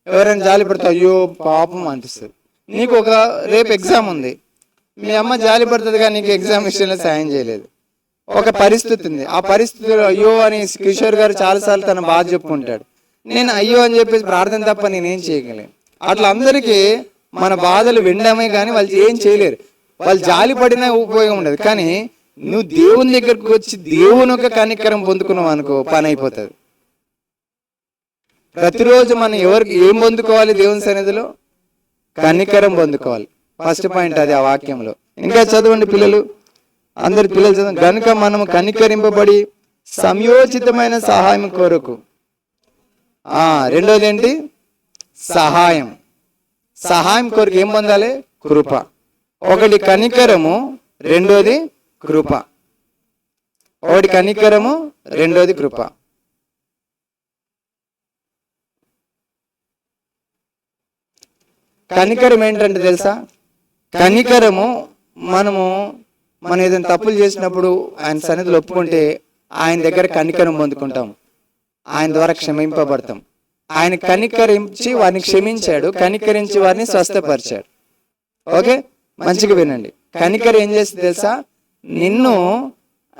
ఎవరైనా జాలి పడితే అయ్యో పాపం అనిపిస్తుంది. నీకు రేపు ఎగ్జామ్ ఉంది, మీ అమ్మ జాలి పడుతుంది కానీ నీకు ఎగ్జామ్ విషయంలో సాయం చేయలేదు. ఒక పరిస్థితి ఉంది, ఆ పరిస్థితిలో అయ్యో అని కిషోర్ గారు చాలాసార్లు తన బాధ చెప్పుకుంటాడు. నేను అయ్యో అని చెప్పేసి ప్రార్థన తప్ప నేనేం చేయగలను. అట్లా అందరికీ మన బాధలు వినడమే కానీ వాళ్ళు ఏం చేయలేరు. వాళ్ళు జాలి పడినా ఉపయోగం ఉండదు. కానీ నువ్వు దేవుని దగ్గరకు వచ్చి దేవుని యొక్క కనికరం పొందుకున్నావు అనుకో, పని అయిపోతుంది. ప్రతిరోజు మనం ఎవరికి ఏం పొందుకోవాలి? దేవుని సన్నిధిలో కనికరం పొందుకోవాలి. ఫస్ట్ పాయింట్ అది ఆ వాక్యంలో. ఇంకా చదవండి పిల్లలు, అందరి పిల్లలు చదవండి. గనుక మనము కనికరింపబడి సంయోచితమైన సహాయం కొరకు. రెండోది ఏంటి? సహాయం. సహాయం కొరకు ఏం పొందాలి? కృప. ఒకటి కనికరము, రెండోది కృప. ఒకటి కనికరము, రెండోది కృప. కనికరం ఏంటంటే తెలుసా? కనికరము మనం ఏదైనా తప్పులు చేసినప్పుడు ఆయన సన్నిధిలో ఒప్పుకుంటే ఆయన దగ్గర కనికరం పొందుకుంటాం, ఆయన ద్వారా క్షమింపబడతాం. ఆయన కనికరించి వారిని క్షమించాడు, కనికరించి వారిని స్వస్థపరిచాడు. ఓకే, మంచిగా వినండి. కనికరం ఏం చేస్తుంది తెలుసా?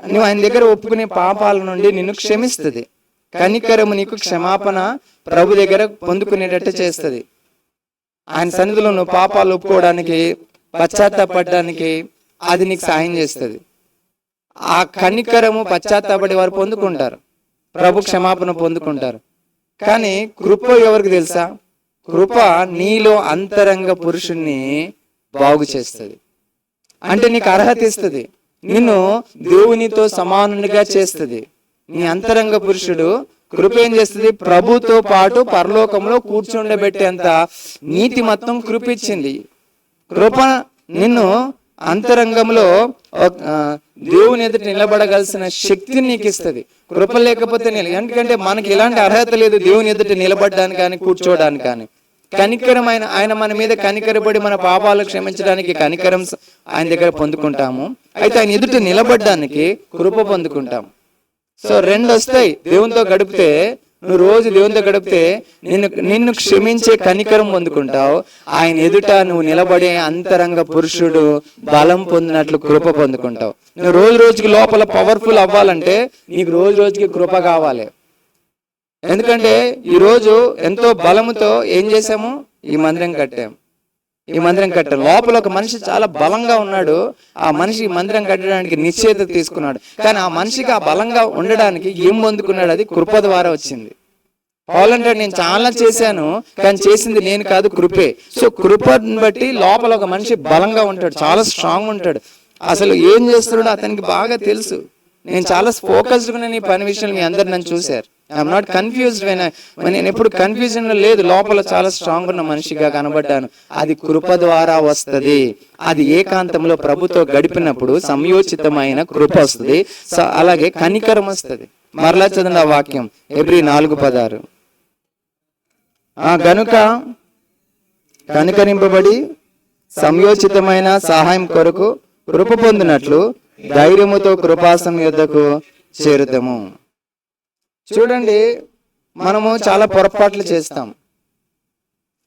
నువ్వు ఆయన దగ్గర ఒప్పుకునే పాపాల నుండి నిన్ను క్షమిస్తుంది. కనికరము నీకు క్షమాపణ ప్రభు దగ్గర పొందుకునేటట్టు చేస్తుంది. ఆయన సన్నిధిలో నువ్వు పాపాలు ఒప్పుకోవడానికి, పశ్చాత్తాపడడానికి అది నీకు సహాయం చేస్తుంది. ఆ కనికరము పశ్చాత్తాపడి వారు పొందుకుంటారు, ప్రభు క్షమాపణ పొందుకుంటారు. కానీ కృప ఎవరికి తెలుసా? కృప నీలో అంతరంగ పురుషుణ్ణి బాగు చేస్తుంది. అంటే నీకు అర్హత ఇస్తుంది, నిన్ను దేవునితో సమానునిగా చేస్తుంది. నీ అంతరంగ పురుషుడు కృప ఏం చేస్తుంది? ప్రభుతో పాటు పరలోకంలో కూర్చుండబెట్టేంత నీతి మొత్తం కృప ఇచ్చింది. కృప నిన్ను అంతరంగంలో దేవుని ఎదుట నిలబడగలసిన శక్తిని నీకు ఇస్తుంది. కృప లేకపోతే ఎందుకంటే మనకి ఎలాంటి అర్హత లేదు దేవుని ఎదుట నిలబడడానికి కానీ కూర్చోవడానికి కానీ. కనికరమైన ఆయన మన మీద కనికరపడి మన పాపాలు క్షమించడానికి కనికరం ఆయన దగ్గర పొందుకుంటాము. అయితే ఆయన ఎదుట నిలబడడానికి కృప పొందుకుంటాము. సో రెండు వస్తాయి. దేవునితో గడిపితే, నువ్వు రోజు దేవునితో గడిపితే నిన్ను క్షమించే కనికరం పొందుకుంటావు. ఆయన ఎదుట నువ్వు నిలబడే అంతరంగ పురుషుడు బలం పొందినట్లు కృప పొందుకుంటావు. నువ్వు రోజు రోజుకి లోపల పవర్ఫుల్ అవ్వాలంటే నీకు రోజు రోజుకి కృప కావాలి. ఎందుకంటే ఈరోజు ఎంతో బలముతో ఏం చేసాము? ఈ మందిరం కట్టాం. లోపల ఒక మనిషి చాలా బలంగా ఉన్నాడు. ఆ మనిషి మందిరం కట్టడానికి నిశ్చయిత తీసుకున్నాడు. కానీ ఆ మనిషికి ఆ బలంగా ఉండడానికి ఏం పొందుకున్నాడు? అది కృప ద్వారా వచ్చింది. పౌలంటే నేను చాలా చేశాను, కానీ చేసింది నేను కాదు, కృపే. సో కృపను బట్టి లోపల ఒక మనిషి బలంగా ఉంటాడు, చాలా స్ట్రాంగ్ ఉంటాడు. అసలు ఏం చేస్తున్నాడో అతనికి బాగా తెలుసు. నేను చాలా ఫోకస్డ్గా ఉన్నాను ఈ పని విషయంలో. మీ అందరు నన్ను చూశారు. I'm not confused. నేను ఎప్పుడు కన్ఫ్యూజన్ లేదు. లోపల చాలా స్ట్రాంగ్ ఉన్న మనిషిగా కనబడ్డాను. అది కృప ద్వారా వస్తుంది. అది ఏకాంతంలో ప్రభుతో గడిపినప్పుడు సమయోచితమైన కృప వస్తుంది. అలాగే కనికరం వస్తుంది. మరలా చదవండి ఆ వాక్యం, హెబ్రీ 4:16. గనుక కనికరింపబడి సమయోచితమైన సహాయం కొరకు కృప పొందినట్లు ధైర్యముతో కృపాసనం యొద్దకు చేరుతాము. చూడండి, మనము చాలా పొరపాట్లు చేస్తాం.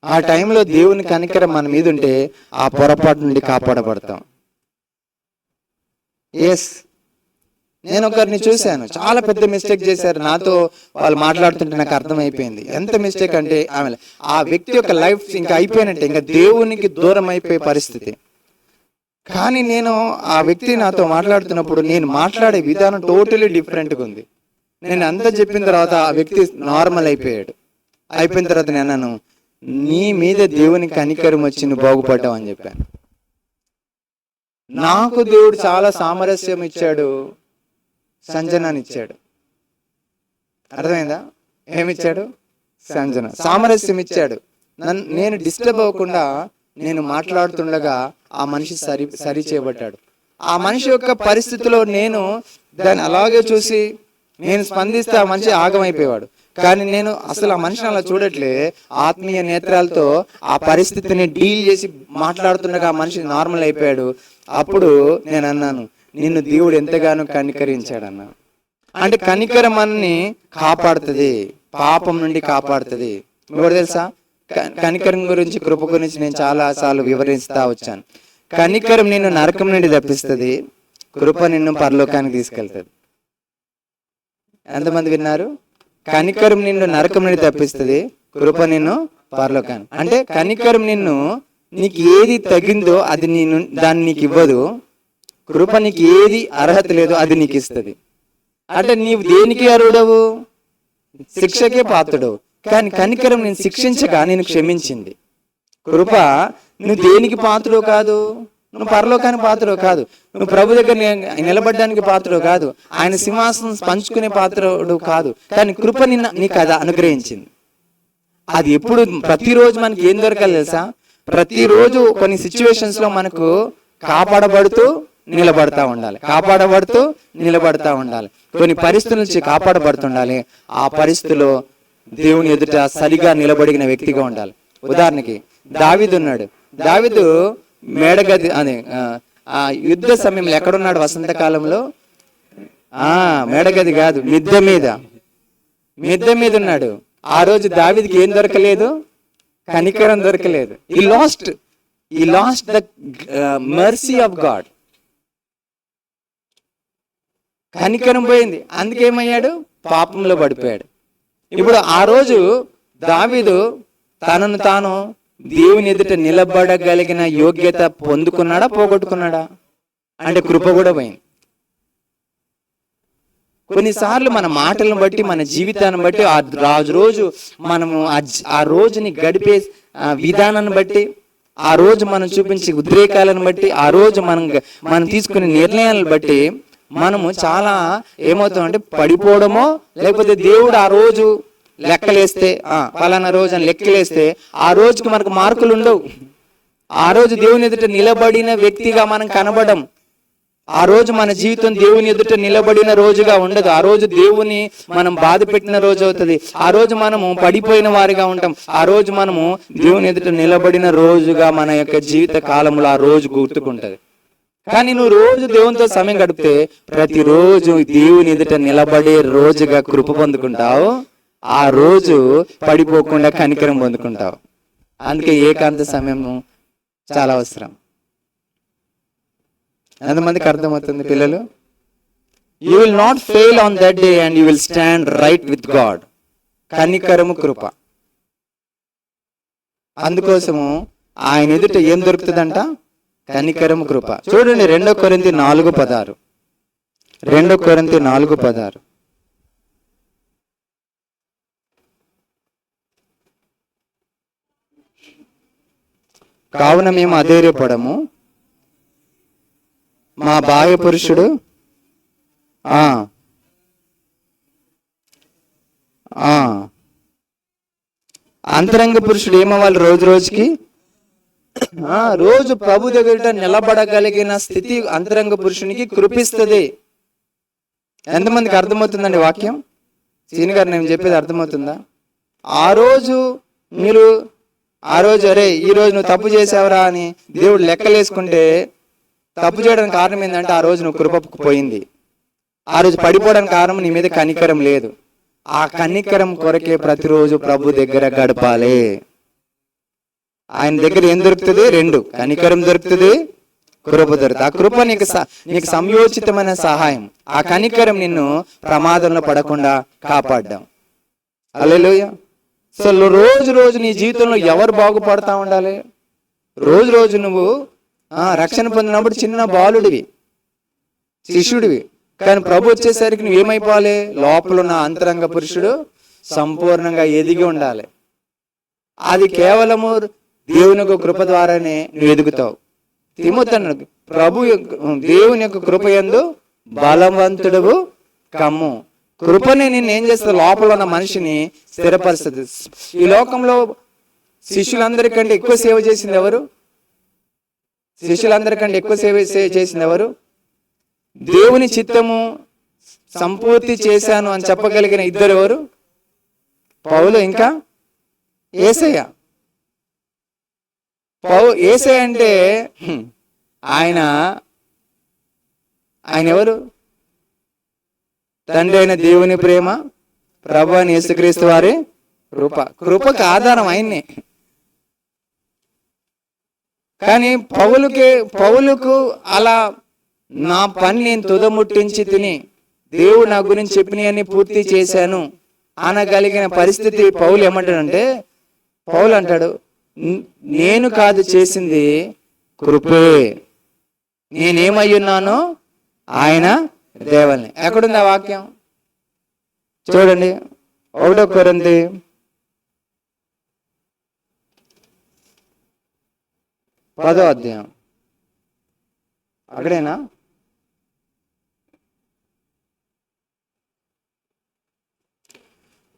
ఆ టైంలో దేవుని కనికరం మన మీద ఉంటే ఆ పొరపాటు నుండి కాపాడబడతాం. ఎస్, నేను ఒకరిని చూశాను, చాలా పెద్ద మిస్టేక్ చేశారు. నాతో వాళ్ళు మాట్లాడుతుంటే నాకు అర్థమైపోయింది ఎంత మిస్టేక్ అంటే. ఆ వ్యక్తి యొక్క లైఫ్ ఇంకా అయిపోయినట్టే, ఇంకా దేవునికి దూరం అయిపోయే పరిస్థితి. కానీ నేను ఆ వ్యక్తి నాతో మాట్లాడుతున్నప్పుడు నేను మాట్లాడే విధానం టోటలీ డిఫరెంట్గా ఉంది. నేను అంతా చెప్పిన తర్వాత ఆ వ్యక్తి నార్మల్ అయిపోయాడు. అయిపోయిన తర్వాత నేను అన్నాను, నీ మీద దేవుని కనికరం వచ్చి నువ్వు బాగుపడ్డావు అని చెప్పాను. నాకు దేవుడు చాలా సామరస్యం ఇచ్చాడు, సంజనాన్ని ఇచ్చాడు. అర్థమైందా? ఏమిచ్చాడు? సామరస్యం ఇచ్చాడు. నేను డిస్టర్బ్ అవ్వకుండా నేను మాట్లాడుతుండగా ఆ మనిషి సరి చేయబడ్డాడు. ఆ మనిషి యొక్క పరిస్థితిలో నేను దాన్ని అలాగే చూసి నేను స్పందిస్తే ఆ మనిషి ఆగమైపోయేవాడు. కానీ నేను అసలు ఆ మనిషిని అలా చూడట్లే, ఆత్మీయ నేత్రాలతో ఆ పరిస్థితిని డీల్ చేసి మాట్లాడుతుండగా ఆ మనిషి నార్మల్ అయిపోయాడు. అప్పుడు నేను అన్నాను, నిన్ను దేవుడు ఎంతగానో కనికరించాడన్నా. అంటే కనికరం మనని కాపాడుతుంది, పాపం నుండి కాపాడుతుంది. మీకు తెలుసా, కనికరం గురించి, కృప గురించి నేను చాలా సార్లు వివరిస్తా వచ్చాను. కనికరం నిన్ను నరకం నుండి తప్పిస్తుంది, కృప నిన్ను పరలోకానికి తీసుకెళ్తుంది. ఎంతమంది విన్నారు? కనికరం నిన్ను నరకం నుండి తప్పిస్తుంది, కృప నిన్ను పరలోకానికి. అంటే కనికరం నీకు ఏది తగిందో అది దాన్ని నీకు ఇవ్వదు. కృప నీకు ఏది అర్హత లేదో అది నీకు ఇస్తుంది. అంటే నీవు దేనికి అర్హుడవు? శిక్షకే పాత్రుడవు. కానీ కనికరం నేను శిక్షించగా నేను క్షమించింది. కృప నువ్వు దేనికి పాత్రుడు కాదు, నువ్వు పరలోకానికి పాత్రుడు కాదు, నువ్వు ప్రభు దగ్గర నిలబడడానికి పాత్రుడు కాదు, ఆయన సింహాసనం పంచుకునే పాత్రుడు కాదు. కానీ కృప నీకు అది అనుగ్రహించింది. అది ఎప్పుడు, ప్రతిరోజు మనకి ఏం దొరకాలి తెలుసా? ప్రతిరోజు కొన్ని సిచ్యువేషన్స్ లో మనకు కాపాడబడుతూ నిలబడతా ఉండాలి. కొన్ని పరిస్థితుల నుంచి కాపాడబడుతుండాలి. ఆ పరిస్థితిలో దేవుని ఎదుట సరిగా నిలబడిన వ్యక్తిగా ఉండాలి. ఉదాహరణకి దావీదు ఉన్నాడు. దావీదు మేడగది అనే ఆ యుద్ధ సమయంలో ఎక్కడున్నాడు? వసంతకాలంలో మేడగది కాదు, మిద్దె మీద ఉన్నాడు. ఆ రోజు దావీదుకి ఏం దొరకలేదు? కనికరం దొరకలేదు. ఈ last the mercy of God. కనికరం పోయింది. అందుకేమయ్యాడు? పాపంలో పడిపోయాడు. ఇప్పుడు ఆ రోజు దావీదు తనను తాను దేవుని ఎదుట నిలబడగలిగిన యోగ్యత పొందుకున్నాడా, పోగొట్టుకున్నాడా? అంటే కృప కూడా పోయింది. కొన్నిసార్లు మన మాటలను బట్టి, మన జీవితాన్ని బట్టి, ఆ రోజు మనము ఆ రోజుని గడిపే విధానాన్ని బట్టి, ఆ రోజు మనం చూపించే ఉద్రేకాలను బట్టి, ఆ రోజు మనం తీసుకునే నిర్ణయాలను బట్టి మనము చాలా ఏమవుతామంటే పడిపోవడమో, లేకపోతే దేవుడు ఆ రోజు లెక్కలేస్తే పలానా రోజు అని లెక్కలేస్తే ఆ రోజుకి మనకు మార్కులు ఉండవు. ఆ రోజు దేవుని ఎదుట నిలబడిన వ్యక్తిగా మనం కనబడం. ఆ రోజు మన జీవితం దేవుని ఎదుట నిలబడిన రోజుగా ఉండదు. ఆ రోజు దేవుని మనం బాధ పెట్టిన రోజు అవుతుంది. ఆ రోజు మనము పడిపోయిన వారిగా ఉంటాం. ఆ రోజు మనము దేవుని ఎదుట నిలబడిన రోజుగా మన యొక్క జీవిత కాలంలో ఆ రోజు గుర్తుకుంటది. కానీ నువ్వు రోజు దేవునితో సమయం గడిపితే ప్రతిరోజు దేవుని ఎదుట నిలబడే రోజుగా కృప పొందుకుంటావు. ఆ రోజు పడిపోకుండా కనికరం పొందుకుంటావు. అందుకే ఏకాంత సమయం చాలా అవసరం. ఎంతమందికి అర్థమవుతుంది పిల్లలు? You will not fail on that day and you will stand right with God. కనికరము, కృప. అందుకోసము ఆయన ఎదుట ఏం దొరుకుతుందంట? కనికరము, కృప. చూడండి 2 కొరింథీ 4:16. 2 కొరింథీ 4:16. కావున మేము అధైర్యపడము, మా బాహ్య పురుషుడు అంతరంగ పురుషుడు ఏమవ్వాలి? రోజు రోజుకి రోజు ప్రభు దగ్గర నిలబడగలిగిన స్థితి అంతరంగ పురుషునికి కృపిస్తుంది. ఎంతమందికి అర్థమవుతుందండి వాక్యం? సీని గారు నేను చెప్పేది అర్థమవుతుందా? ఆ రోజు మీరు అరే ఈ రోజు నువ్వు తప్పు చేసావురా అని దేవుడు లెక్కలేసుకుంటే తప్పు చేయడానికి కారణం ఏంటంటే ఆ రోజు నువ్వు కృపకు పోయింది. ఆ రోజు పడిపోవడానికి కారణం నీ మీద కనికరం లేదు. ఆ కనికరం కొరకే ప్రతిరోజు ప్రభు దగ్గర గడపాలి. ఆయన దగ్గర ఏం దొరుకుతుంది? 2, కనికరం దొరుకుతుంది, కృప దొరుకుతుంది. ఆ కృప నీకు సంయోచితమైన సహాయం. ఆ కనికరం నిన్ను ప్రమాదంలో పడకుండా కాపాడ్డాం. హల్లెలూయా. సో రోజు నీ జీవితంలో ఎవరు బాగుపడతా ఉండాలి? రోజు నువ్వు రక్షణ పొందినప్పుడు చిన్న బాలుడివి, శిష్యుడివి. కానీ ప్రభు వచ్చేసరికి నువ్వు ఏమైపోవాలి? లోపల ఉన్న అంతరంగ పురుషుడు సంపూర్ణంగా ఎదిగి ఉండాలి. అది కేవలము దేవుని యొక్క కృప ద్వారానే నువ్వు ఎదుగుతావు. తిమోతిని దేవుని యొక్క కృప యందు బలవంతుడు కమ్ము. కృపని నిన్ను ఏం చేస్తుంది? లోపల ఉన్న మనిషిని స్థిరపరుస్తుంది. ఈ లోకంలో శిష్యులందరికంటే ఎక్కువ సేవ చేసింది ఎవరు? శిష్యులందరికంటే ఎక్కువ సేవ చేసింది ఎవరు? దేవుని చిత్తము సంపూర్తి చేశాను అని చెప్పగలిగిన ఇద్దరు ఎవరు? పౌలు, ఇంకా యేసయ్య. యేసయ్య అంటే ఆయన ఎవరు? తండ్రి అయిన దేవుని ప్రేమ, ప్రభువైన అయిన యేసుక్రీస్తు వారి కృపకు ఆధారం ఆయన్నే. కానీ పౌలుకు అలా నా పని నేను తుదముట్టించి తిని దేవుడు నా గురించి చెప్పినవన్నీ పూర్తి చేశాను అనగలిగిన పరిస్థితి పౌలు ఏమంటాడంటే, పౌలు అంటాడు, నేను కాదు చేసింది కృపే, నేనేమై ఉన్నానో ఆయన దేవుల్ని. ఎక్కడుంది ఆ వాక్యం? చూడండి 1 కొరింథీ 10వ అధ్యాయం. అక్కడేనా?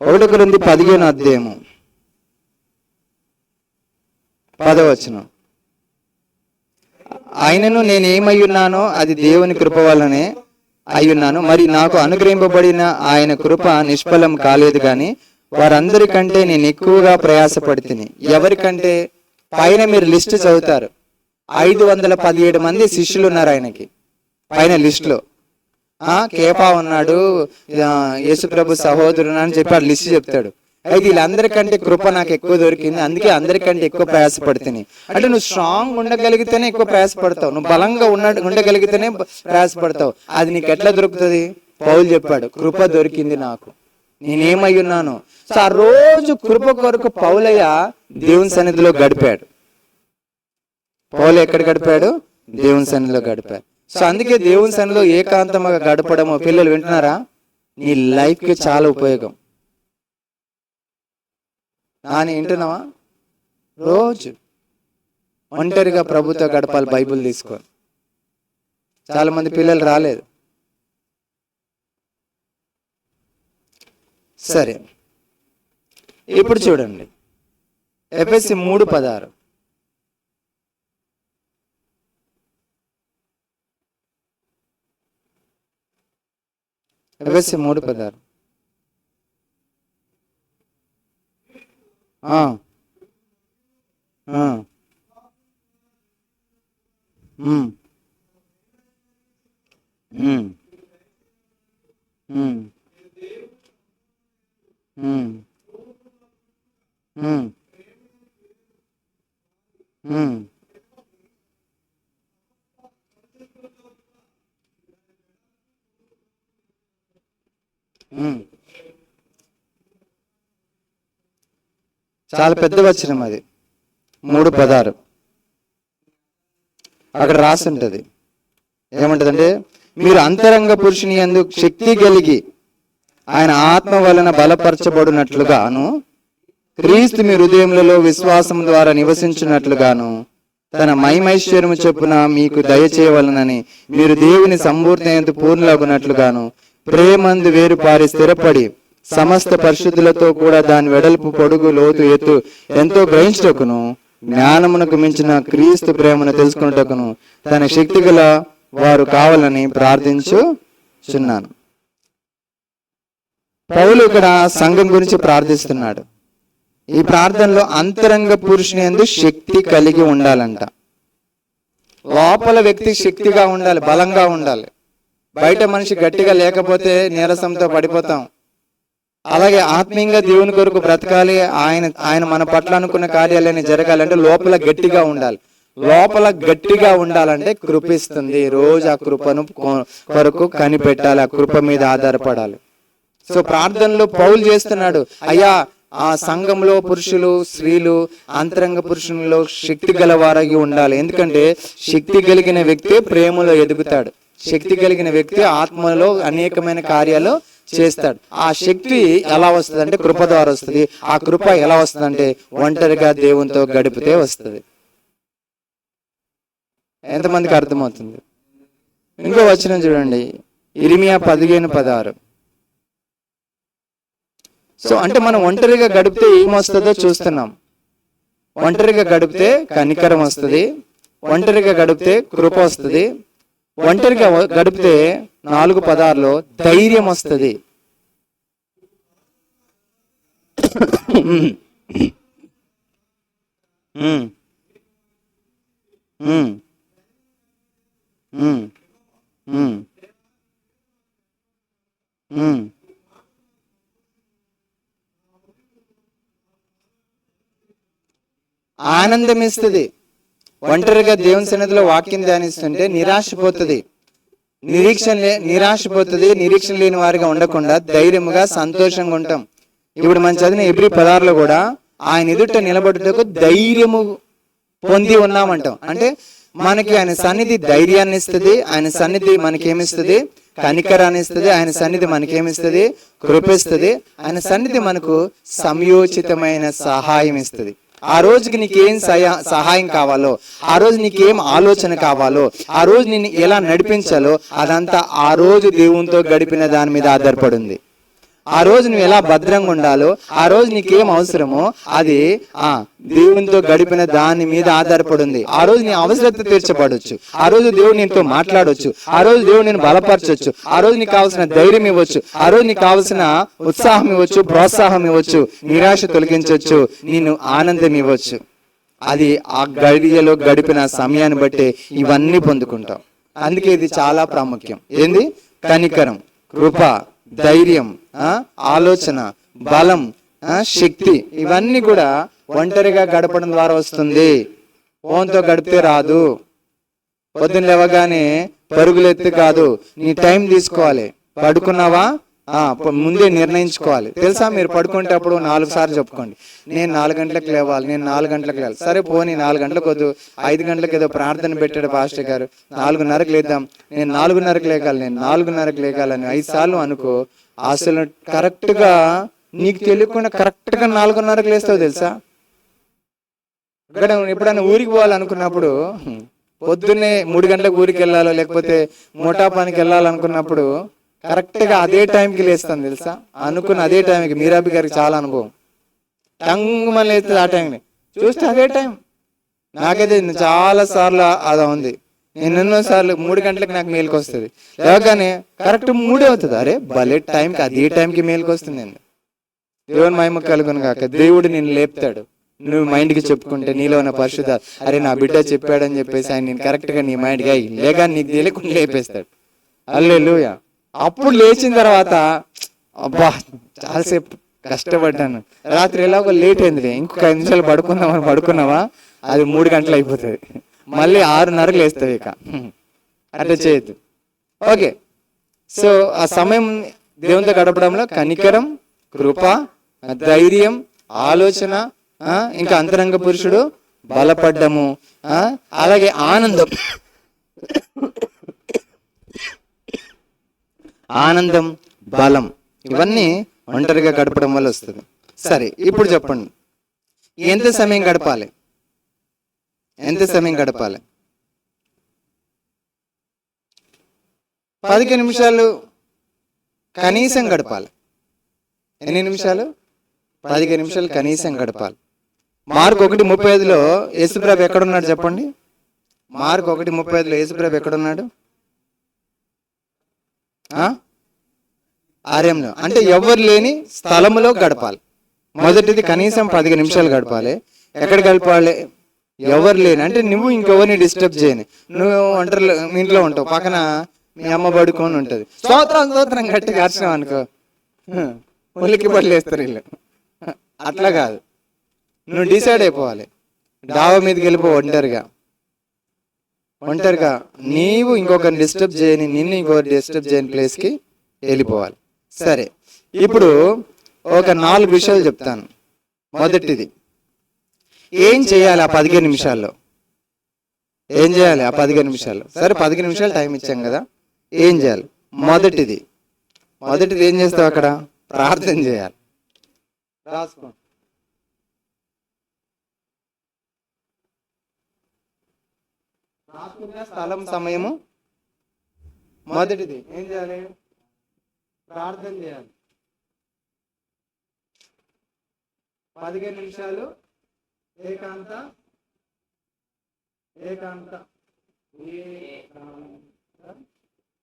1 కొరింథీ 15వ అధ్యాయము 10వ వచనం. ఆయనను నేనేమై ఉన్నానో అది దేవుని కృప వల్లనే అయ్యున్నాను. మరి నాకు అనుగ్రహింపబడిన ఆయన కృప నిష్ఫలం కాలేదు, కానీ వారందరికంటే నేను ఎక్కువగా ప్రయాసపడితిని. ఎవరికంటే? పైన మీరు లిస్ట్ చదువుతారు, 517 మంది శిష్యులు ఉన్నారు ఆయనకి పైన లిస్ట్ లో. కేపా ఉన్నాడు, యేసుప్రభు సహోదరుడు అని చెప్పి ఆ లిస్ట్ చెప్తాడు. అయితే వీళ్ళందరికంటే కృప నాకు ఎక్కువ దొరికింది, అందుకే అందరికంటే ఎక్కువ ప్రయాసపడుతుంది. అంటే నువ్వు స్ట్రాంగ్ ఉండగలిగితేనే ఎక్కువ ప్రయాసపడతావు, నువ్వు బలంగా ఉండగలిగితేనే ప్రయాసపడతావు. అది నీకు ఎట్లా దొరుకుతుంది? పౌలు చెప్పాడు, కృప దొరికింది నాకు. నేనేమై ఉన్నాను. సో ఆ రోజు కృప కొరకు పౌలయ్య దేవుని సన్నిధిలో గడిపాడు. పౌలు ఎక్కడ గడిపాడు? దేవుని సన్నిధిలో గడిపాడు. సో అందుకే దేవుని సన్నిధిలో ఏకాంతంగా గడపడము, పిల్లలు వింటున్నారా, నీ లైఫ్కి చాలా ఉపయోగం. నాని వింటున్నావా? రోజు ఒంటరిగా ప్రభుతో గడపాలి, బైబిల్ తీసుకొని. చాలా మంది పిల్లలు రాలేదు. సరే, ఇప్పుడు చూడండి ఎఫెసీ 3:16. ఎఫెసీ 3:16. చాలా పెద్ద వచనం అది, 3:16. అక్కడ రాసి ఉంటది, ఏమంటదంటే, మీరు అంతరంగ పురుషుని యందు శక్తి కలిగి ఆయన ఆత్మ వలన బలపరచబడినట్లుగాను, క్రీస్తు మీ హృదయములలో విశ్వాసం ద్వారా నివసించినట్లుగాను, తన మహిమైశ్వర్యము చొప్పున మీకు దయచేయవలనని మీరు దేవుని సంపూర్ణ పూర్ణులగునట్లుగాను ప్రేమందు వేరుపారి స్థిరపడి సమస్త పరిశుద్ధులతో కూడా దాని వెడల్పు, పొడుగు, లోతు, ఎత్తు ఎంతో గ్రహించుటకును జ్ఞానమునకు మించిన క్రీస్తు ప్రేమను తెలుసుకున్నటకును తన శక్తి గల వారు కావాలని ప్రార్థించుచున్నాను. పౌలు ఇక్కడ సంఘం గురించి ప్రార్థిస్తున్నాడు. ఈ ప్రార్థనలో అంతరంగ పురుషుని యందు శక్తి కలిగి ఉండాలంట. లోపల వ్యక్తి శక్తిగా ఉండాలి, బలంగా ఉండాలి. బయట మనిషి గట్టిగా లేకపోతే నీరసంతో పడిపోతాం. అలాగే ఆత్మీయంగా దేవుని కొరకు బ్రతకాలి, ఆయన మన పట్ల అనుకున్న కార్యాలన్నీ జరగాలంటే లోపల గట్టిగా ఉండాలి. లోపల గట్టిగా ఉండాలంటే కృపిస్తుంది. రోజు ఆ కృపను కొరకు కనిపెట్టాలి, ఆ కృప మీద ఆధారపడాలి. సో ప్రార్థనలో పౌలు చేస్తున్నాడు, అయ్యా ఆ సంఘంలో పురుషులు, స్త్రీలు అంతరంగ పురుషులలో శక్తి గలవారగి ఉండాలి. ఎందుకంటే శక్తి కలిగిన వ్యక్తి ప్రేమలో ఎదుగుతాడు. శక్తి కలిగిన వ్యక్తి ఆత్మలో అనేకమైన కార్యాలు చేస్తాడు. ఆ శక్తి ఎలా వస్తుంది అంటే కృప ద్వారా వస్తుంది. ఆ కృప ఎలా వస్తుంది అంటే ఒంటరిగా దేవునితో గడిపితే వస్తుంది. ఎంతమందికి అర్థమవుతుంది? ఇంకో వచనం చూడండి, ఇర్మియా 15:16. సో అంటే మనం ఒంటరిగా గడిపితే ఏమొస్తుందో చూస్తున్నాం. ఒంటరిగా గడిపితే కనికరం వస్తుంది, ఒంటరిగా గడిపితే కృప వస్తుంది, ఒంటరిగా గడిపితే 4:16లో ధైర్యం వస్తుంది. ఆనందం ఇస్తుంది. ఒంటరిగా దేవుని సన్నిధిలో వాక్యం ధ్యానిస్తుంటే నిరాశపోతుంది, నిరీక్షణ లేని వారిగా ఉండకుండా ధైర్యముగా సంతోషంగా ఉంటాం. ఇప్పుడు మనం చదివిన హెబ్రీ 16లో కూడా ఆయన ఎదుట నిలబడుటకు ధైర్యము పొంది ఉన్నామంటాం. అంటే మనకి ఆయన సన్నిధి ధైర్యాన్ని ఇస్తుంది, ఆయన సన్నిధి మనకేమిస్తుంది? కనికరాన్ని ఇస్తుంది. ఆయన సన్నిధి మనకేమిస్తుంది? కృపిస్తుంది. ఆయన సన్నిధి మనకు సంయోచితమైన సహాయం ఇస్తుంది. ఆ రోజుకి నీకేం సహాయం కావాలో, ఆ రోజు నీకేం ఆలోచన కావాలో, ఆ రోజు నిన్ను ఎలా నడిపించాలో అదంతా ఆ రోజు దేవునితో గడిపిన దాని మీద ఆధారపడింది. ఆ రోజు నువ్వు ఎలా భద్రంగా ఉండాలో, ఆ రోజు నీకేం అవసరమో అది దేవునితో గడిపిన దాని మీద ఆధారపడింది. ఆ రోజు నీ అవసరత తీర్చబడొచ్చు, ఆ రోజు దేవుడు నీతో మాట్లాడొచ్చు, ఆ రోజు దేవుడు నేను బలపరచొచ్చు, ఆ రోజు నీకు కావాల్సిన ధైర్యం ఇవ్వచ్చు, ఆ రోజు నీకు కావాల్సిన ఉత్సాహం ఇవ్వచ్చు, ప్రోత్సాహం ఇవ్వచ్చు, నిరాశ తొలగించవచ్చు, నిన్ను ఆనందం ఇవ్వచ్చు. అది ఆ గడియలో గడిపిన సమయాన్ని బట్టి ఇవన్నీ పొందుకుంటాం. అందుకే ఇది చాలా ప్రాముఖ్యం. ఏంది? కనికరం, కృప, ధైర్యం, ఆలోచన, బలం, శక్తి, ఇవన్నీ కూడా ఒంటరిగా గడపడం ద్వారా వస్తుంది. ఫోన్తో గడిపితే రాదు. పొద్దున్న లేవగానే పరుగులెత్తి కాదు, నీ టైం తీసుకోవాలి. పడుకున్నావా? ముందే నిర్ణయించుకోవాలి. తెలుసా, మీరు పడుకుంటేప్పుడు 4 సార్లు చెప్పుకోండి, నేను 4 గంటలకు లేవాలి, నేను 4 గంటలకు లేవాలి. సరే పోనీ 4 గంటలకు వద్దు, 5 గంటలకు ఏదో ప్రార్థన పెట్టాడు పాస్టర్ గారు, 4:30కు లేద్దాం, నేను 4:30కు లేకాలి, నేను 4:30కు లేకాలని 5 సార్లు అనుకో, అసలు కరెక్ట్గా నీకు తెలియకుండా కరెక్ట్గా 4:30కు లేస్తావు. తెలుసా, ఇక్కడ ఎప్పుడైనా ఊరికి పోవాలనుకున్నప్పుడు పొద్దున్నే 3 గంటలకు ఊరికి వెళ్ళాలో లేకపోతే మోటాపానికి వెళ్ళాలనుకున్నప్పుడు కరెక్ట్గా అదే టైంకి లేస్తాను. తెలుసా, అనుకున్న అదే టైంకి. మీరాబి గారికి చాలా అనుభవం, టంగుమని లేస్తుంది ఆ టైంని చూస్తే అదే టైం. నాకైతే చాలా సార్లు అలా ఉంది. నేను ఎన్నోసార్లు 3 గంటలకు నాకు మేలుకు వస్తుంది, లేవగానే కరెక్ట్ 3 అవుతుంది. అరే భలే టైంకి, అదే టైంకి మేలుకు వస్తుంది. నేను దేవుని మహిమ కలుగును గాక. దేవుడు నిన్ను లేపుతాడు, నువ్వు మైండ్కి చెప్పుకుంటే నీలో ఉన్న పరిశుద్ధ, అరే నా బిడ్డ చెప్పాడని చెప్పేసి ఆయన నేను కరెక్ట్గా నీ మైండ్గా లేక నీకు తెలియకుండా లేపేస్తాడు. హల్లెలూయా. అప్పుడు లేచిన తర్వాత అబ్బా చాలాసేపు కష్టపడ్డాను, రాత్రి ఎలాగో లేట్ అయింది, ఇంకొక 5 నిమిషాలు పడుకున్నావా అది 3 గంటలు అయిపోతుంది, మళ్ళీ 6:30కు లేస్తావు. ఇక అట్లా చేయొద్దు. ఓకే, సో ఆ సమయం దేవునితో గడపడంలో కనికరం, కృప, ధైర్యం, ఆలోచన, ఇంకా అంతరంగ పురుషుడు బలపడ్డము, అలాగే ఆనందం, ఆనందం, బలం, ఇవన్నీ ఒంటరిగా గడపడం వల్ల వస్తుంది. సరే, ఇప్పుడు చెప్పండి, ఎంత సమయం గడపాలి? ఎంత సమయం గడపాలి? 15 నిమిషాలు కనీసం గడపాలి. ఎన్ని నిమిషాలు? 15 నిమిషాలు కనీసం గడపాలి. మార్కు 1:35లో యేసుప్రభు ఎక్కడున్నాడు చెప్పండి? మార్కు 1:35లో యేసుప్రభు ఎక్కడున్నాడు? ఆర్యంలో, అంటే ఎవరు లేని స్థలములో గడపాలి. మొదటిది కనీసం 15 నిమిషాలు గడపాలి. ఎక్కడ గడపాలి? ఎవరు లేని, అంటే నువ్వు ఇంకెవరిని డిస్టర్బ్ చేయని. నువ్వు ఒంటరిలో మీ ఇంట్లో ఉంటావు, పక్కన మీ అమ్మ పడుకొని ఉంటుంది, స్తోత్రం గట్టిగా అర్చనావు అనుకో, ఉలికి పడలేస్తారు వీళ్ళు. అట్లా కాదు, నువ్వు డిసైడ్ అయిపోవాలి. డాబా మీదకి వెళ్ళిపో ఒంటరిగా నీవు ఇంకొకరిని డిస్టర్బ్ చేయని, నిన్ను ఇంకొకరు డిస్టర్బ్ చేయని ప్లేస్కి వెళ్ళిపోవాలి. సరే, ఇప్పుడు ఒక 4 విషయాలు చెప్తాను. మొదటిది, ఏం చేయాలి ఆ 15 నిమిషాల్లో? ఏం చేయాలి ఆ 15 నిమిషాల్లో? సరే 15 నిమిషాలు టైం ఇచ్చాం కదా, ఏం చేయాలి? మొదటిది ఏం చేస్తావు అక్కడ? ప్రార్థన చేయాలి. రాసుకో. రాసుకున్న స్థలం, సమయము. మొదటిది ఏం చేయాలి? ప్రార్థన చేయాలి. 15 నిమిషాలు ఏకాంత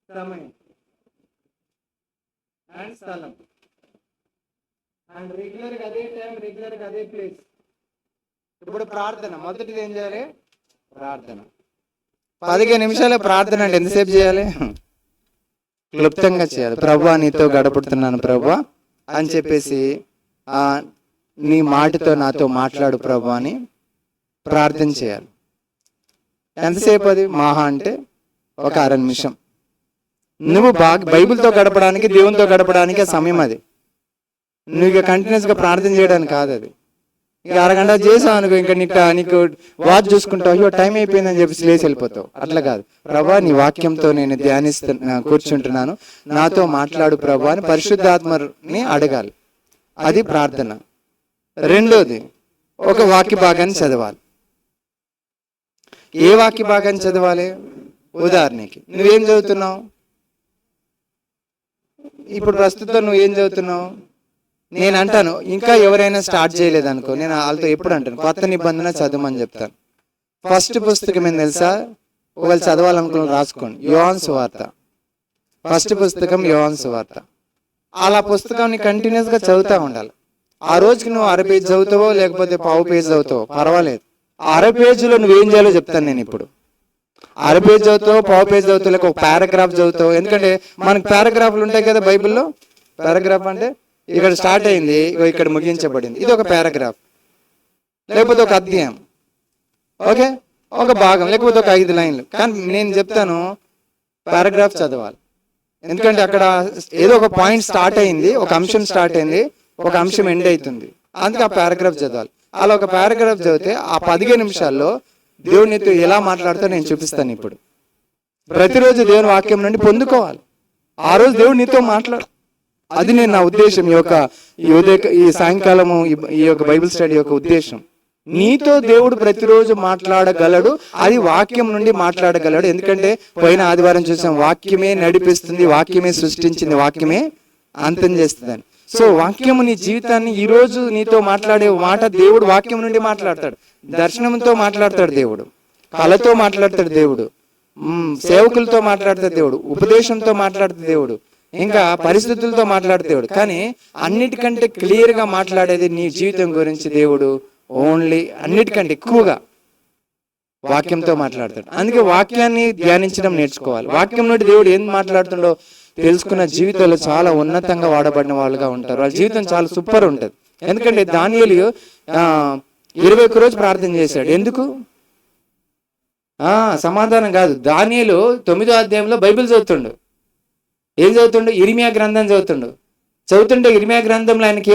సమయం అండ్ స్థలం అండ్ రెగ్యులర్గా అదే టైం, రెగ్యులర్గా అదే ప్లేస్. ఇప్పుడు ప్రార్థన, మొదటిది ఏం చేయాలి? ప్రార్థన. 15 నిమిషాలు ప్రార్థన అంటే ఎంతసేపు చేయాలి? క్లుప్తంగా చేయాలి. ప్రభువా నీతో గడపడుతున్నాను ప్రభువా అని చెప్పేసి, నీ మాటతో నాతో మాట్లాడు ప్రభువా అని ప్రార్థన చేయాలి. ఎంతసేపు అది? మహా అంటే ఒక 1/2 నిమిషం. నువ్వు బైబిల్తో గడపడానికి, దేవునితో గడపడానికి సమయం అది. నువ్వు ఇక కంటిన్యూస్గా ప్రార్థన చేయడానికి కాదు అది. ఇక 1/2 గంట చేసావు అనుకో, ఇంకా నీకు వాచ్ చూసుకుంటావు, అయ్యో టైం అయిపోయిందని చెప్పేసి లేచి వెళ్ళిపోతావు. అట్లా కాదు. ప్రభా నీ వాక్యంతో నేను కూర్చుంటున్నాను, నాతో మాట్లాడు ప్రభా అని పరిశుద్ధాత్మని అడగాలి. అది ప్రార్థన. రెండోది, ఒక వాక్య భాగాన్ని చదవాలి. ఏ వాక్య భాగాన్ని చదవాలి? ఉదాహరణకి నువ్వేం చదువుతున్నావు? ఇప్పుడు ప్రస్తుతం నువ్వేం చదువుతున్నావు? నేను అంటాను, ఇంకా ఎవరైనా స్టార్ట్ చేయలేదనుకో, నేను వాళ్ళతో ఎప్పుడు అంటాను, కొత్త నిబంధన చదవమని చెప్తాను. ఫస్ట్ పుస్తకం ఏం తెలుసా? ఒకవేళ చదవాలనుకున్న రాసుకోండి, యోహాను సువార్త. ఫస్ట్ పుస్తకం యోహాను సువార్త. అలా పుస్తకాన్ని కంటిన్యూస్గా చదువుతూ ఉండాలి. ఆ రోజుకి నువ్వు 1/2 పేజీ చదువుతావో లేకపోతే 1/2 పేజీ చదువుతావో పర్వాలేదు. 1/2 పేజీలో నువ్వేం చేయాలో చెప్తాను నేను ఇప్పుడు. 1/2 పేజీ చదువుతావు, 1/2 పేజీ చదువుతావు, లేక ఒక పారాగ్రాఫ్ చదువుతావు. ఎందుకంటే మనకు పారాగ్రాఫ్లు ఉంటాయి కదా బైబిల్లో. పారాగ్రాఫ్ అంటే ఇక్కడ స్టార్ట్ అయింది, ఇక్కడ ముగించబడింది, ఇది ఒక పారాగ్రాఫ్, లేకపోతే ఒక అధ్యాయం, ఓకే, ఒక భాగం, లేకపోతే ఒక 5 లైన్లు. కానీ నేను చెప్తాను పారాగ్రాఫ్ చదవాలి. ఎందుకంటే అక్కడ ఏదో ఒక పాయింట్ స్టార్ట్ అయింది, ఒక అంశం స్టార్ట్ అయింది, ఒక అంశం ఎండ్ అవుతుంది. అందుకే ఆ పారాగ్రాఫ్ చదవాలి. అలా ఒక పారాగ్రాఫ్ చదివితే ఆ 15 నిమిషాల్లో దేవుడు నీతో ఎలా మాట్లాడుతూ నేను చూపిస్తాను. ఇప్పుడు ప్రతిరోజు దేవుని వాక్యం నుండి పొందుకోవాలి. ఆ రోజు దేవుడు నీతో మాట్లాడు. అది నేను నా ఉద్దేశం. ఈ సాయంకాలము ఈ యొక్క బైబిల్ స్టడీ యొక్క ఉద్దేశం. నీతో దేవుడు ప్రతిరోజు మాట్లాడగలడు. అది వాక్యం నుండి మాట్లాడగలడు. ఎందుకంటే పోయిన ఆదివారం చూసాం, వాక్యమే నడిపిస్తుంది, వాక్యమే సృష్టించింది, వాక్యమే అంతం చేస్తుందని. సో వాక్యము నీ జీవితాన్ని, ఈ రోజు నీతో మాట్లాడే మాట దేవుడు వాక్యం నుండి మాట్లాడతాడు. దర్శనంతో మాట్లాడతాడు దేవుడు, కళతో మాట్లాడతాడు దేవుడు, సేవకులతో మాట్లాడతాడు దేవుడు, ఉపదేశంతో మాట్లాడతాడు దేవుడు, ఇంకా పరిస్థితులతో మాట్లాడతాడు దేవుడు. కానీ అన్నిటికంటే క్లియర్గా మాట్లాడేది నీ జీవితం గురించి దేవుడు ఓన్లీ అన్నిటికంటే ఎక్కువగా వాక్యంతో మాట్లాడతాడు. అందుకే వాక్యాన్ని ధ్యానించడం నేర్చుకోవాలి. వాక్యం నుండి దేవుడు ఏం మాట్లాడుతుండో తెలుసుకున్న జీవితంలో చాలా ఉన్నతంగా వాడబడిన వాళ్ళుగా ఉంటారు. వాళ్ళ జీవితం చాలా సూపర్ ఉంటుంది. ఎందుకంటే దానియేలు 21 రోజు ప్రార్థన చేశాడు. ఎందుకు? సమాధానం కాదు. దానియేలు 9వ అధ్యాయంలో బైబిల్ చదువుతుండు. ఏం చదువుతుండు? ఇర్మియా గ్రంథం చదువుతుంటే ఇర్మియా గ్రంథంలో ఆయనకి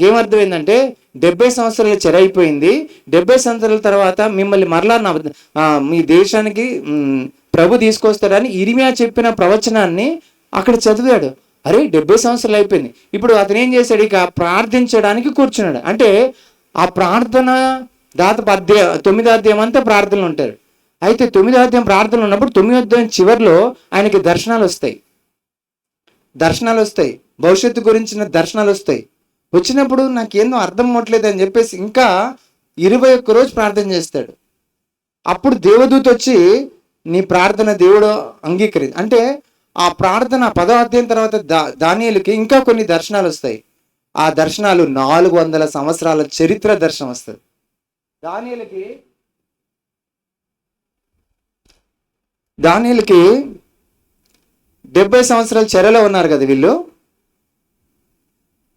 ఏమర్థమైందంటే 70 సంవత్సరాల చెర అయిపోయింది. 70 సంవత్సరాల తర్వాత మిమ్మల్ని మరలా మీ దేశానికి ప్రభు తీసుకొస్తాడని ఇర్మియా చెప్పిన ప్రవచనాన్ని అక్కడ చదివాడు. అరే 70 సంవత్సరాలు అయిపోయింది. ఇప్పుడు అతను ఏం చేశాడు? ఇక ప్రార్థించడానికి కూర్చున్నాడు. అంటే ఆ ప్రార్థన దాదాపు 9వ అధ్యాయం అంతా ప్రార్థనలు ఉంటారు. అయితే 9వ అధ్యాయం ప్రార్థనలు ఉన్నప్పుడు 9వ అధ్యాయం చివరిలో ఆయనకి దర్శనాలు వస్తాయి, భవిష్యత్తు గురించిన దర్శనాలు వస్తాయి. వచ్చినప్పుడు నాకేందో అర్థం అవ్వట్లేదు అని చెప్పేసి ఇంకా 21 రోజు ప్రార్థన చేస్తాడు. అప్పుడు దేవదూత వచ్చి నీ ప్రార్థన దేవుడు అంటే ఆ ప్రార్థన 10వ అధ్యాయం తర్వాత దానియేలుకి ఇంకా కొన్ని దర్శనాలు వస్తాయి. ఆ దర్శనాలు 400 సంవత్సరాల చరిత్ర దర్శనం వస్తుంది. దానియేలుకి 70 సంవత్సరాల చెరలో ఉన్నారు కదా వీళ్ళు.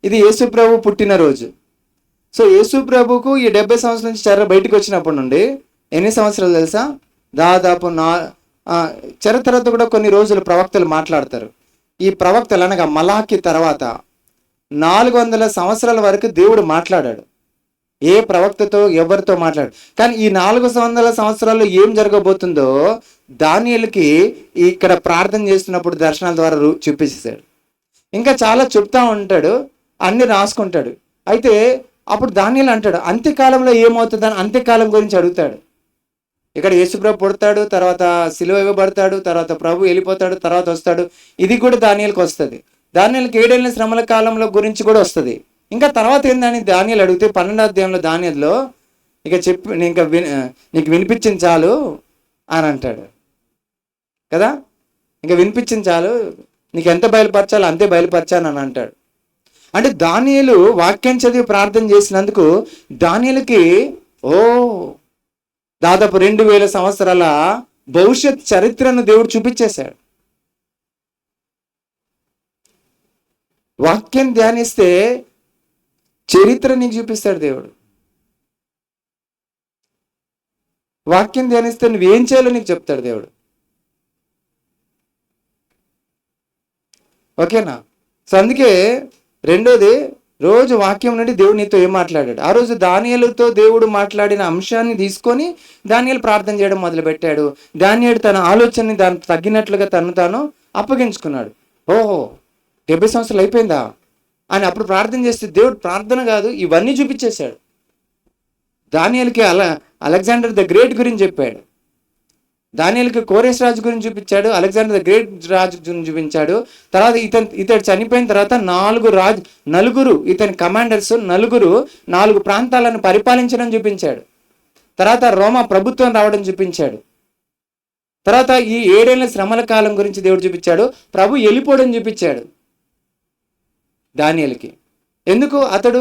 ఇది యేసు ప్రభు పుట్టినరోజు. సో యేసు ప్రభుకు ఈ 70 సంవత్సరాల నుంచి చెర బయటకు వచ్చినప్పటి నుండి ఎన్ని సంవత్సరాలు తెలుసా? దాదాపు చెర తర్వాత కూడా కొన్ని రోజులు ప్రవక్తలు మాట్లాడతారు. ఈ ప్రవక్తలు అనగా మలాకి తర్వాత 400 సంవత్సరాల వరకు దేవుడు మాట్లాడాడు. ఏ ప్రవక్తతో ఎవరితో మాట్లాడు. కానీ ఈ 400 సంవత్సరాల్లో ఏం జరగబోతుందో దానియేలుకి ఇక్కడ ప్రార్థన చేస్తున్నప్పుడు దర్శనాల ద్వారా చూపించేశాడు. ఇంకా చాలా చెప్తా ఉంటాడు, అన్ని రాసుకుంటాడు. అయితే అప్పుడు దానియేలు అంటాడు అంత్యకాలంలో ఏమవుతుందని అంత్యకాలం గురించి అడుగుతాడు. ఇక్కడ యేసుప్రభు పుడతాడు, తర్వాత సిలువ ఇవ్వబడతాడు, తర్వాత ప్రభు వెళ్ళిపోతాడు, తర్వాత వస్తాడు. ఇది కూడా దానియేలుకి వస్తుంది. దానియేలుకి 7 ఏళ్ల శ్రమల కాలంలో గురించి కూడా వస్తుంది. ఇంకా తర్వాత ఏందని దానియేలు అడిగితే 12వ అధ్యాయంలో దానియేలులో ఇక నీకు వినిపించింది చాలు అని అంటాడు కదా. ఇంకా వినిపించింది చాలు, నీకు ఎంత బయలుపరచాలో అంతే బయలుపరచాను అని అంటాడు. అంటే దానియేలు వాక్యం చదివి ప్రార్థన చేసినందుకు దానియేలుకి దాదాపు 2000 సంవత్సరాల భవిష్యత్ చరిత్రను దేవుడు చూపించేశాడు. వాక్యం ధ్యానిస్తే చరిత్ర నీకు చూపిస్తాడు దేవుడు. వాక్యం ధ్యానిస్తే నువ్వేం చేయాలో నీకు చెప్తాడు దేవుడు. ఓకేనా? సో అందుకే రెండోది, రోజు వాక్యం నుండి దేవుడు నీతో ఏం మాట్లాడాడు. ఆ రోజు దానియేలుతో దేవుడు మాట్లాడిన అంశాన్ని తీసుకొని దానియేలు ప్రార్థన చేయడం మొదలుపెట్టాడు. దానియేలు తన ఆలోచనని దానికి తగ్గినట్లుగా తాను అప్పగించుకున్నాడు. 70 సంవత్సరాలు అయిపోయిందా అని అప్పుడు ప్రార్థన చేస్తే దేవుడు ప్రార్థన కాదు ఇవన్నీ చూపించేశాడు. దానియేలుకి అలెగ్జాండర్ ద గ్రేట్ గురించి చెప్పాడు. దానియేలుకి కోరెస్ రాజు గురించి చూపించాడు, అలెగ్జాండర్ ద గ్రేట్ రాజు గురించి చూపించాడు. తర్వాత ఇతడు చనిపోయిన తర్వాత నలుగురు ఇతని కమాండర్స్ 4 ప్రాంతాలను పరిపాలించడం చూపించాడు. తర్వాత రోమా ప్రభుత్వం రావడం చూపించాడు. తర్వాత ఈ 7 ఏళ్ల శ్రమల కాలం గురించి దేవుడు చూపించాడు. ప్రభు వెళ్ళిపోవడం చూపించాడు దానియేలుకి. ఎందుకు? అతడు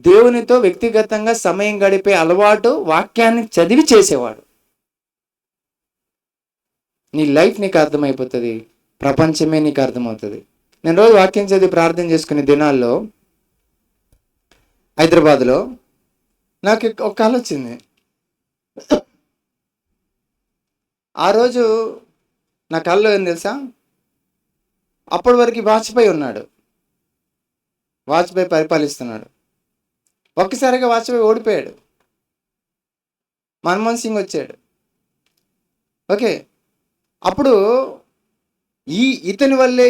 దేవునితో వ్యక్తిగతంగా సమయం గడిపే అలవాటు వాక్యాన్ని చదివి చేసేవాడు. నీ లైఫ్ నీకు అర్థమైపోతుంది, ప్రపంచమే నీకు అర్థమవుతుంది. నేను రోజు వాక్యం చదివి ప్రార్థన చేసుకునే దినాల్లో హైదరాబాద్లో నాకు ఒక కళ వచ్చింది. ఆ రోజు నా కళలో ఏం తెలుసా? అప్పటి వరకు వాజ్పేయి ఉన్నాడు, వాజ్పేయి పరిపాలిస్తున్నాడు. ఒక్కసారిగా వాజ్పేయి ఓడిపోయాడు, మన్మోహన్ సింగ్ వచ్చాడు. ఓకే, అప్పుడు ఇతని వల్లే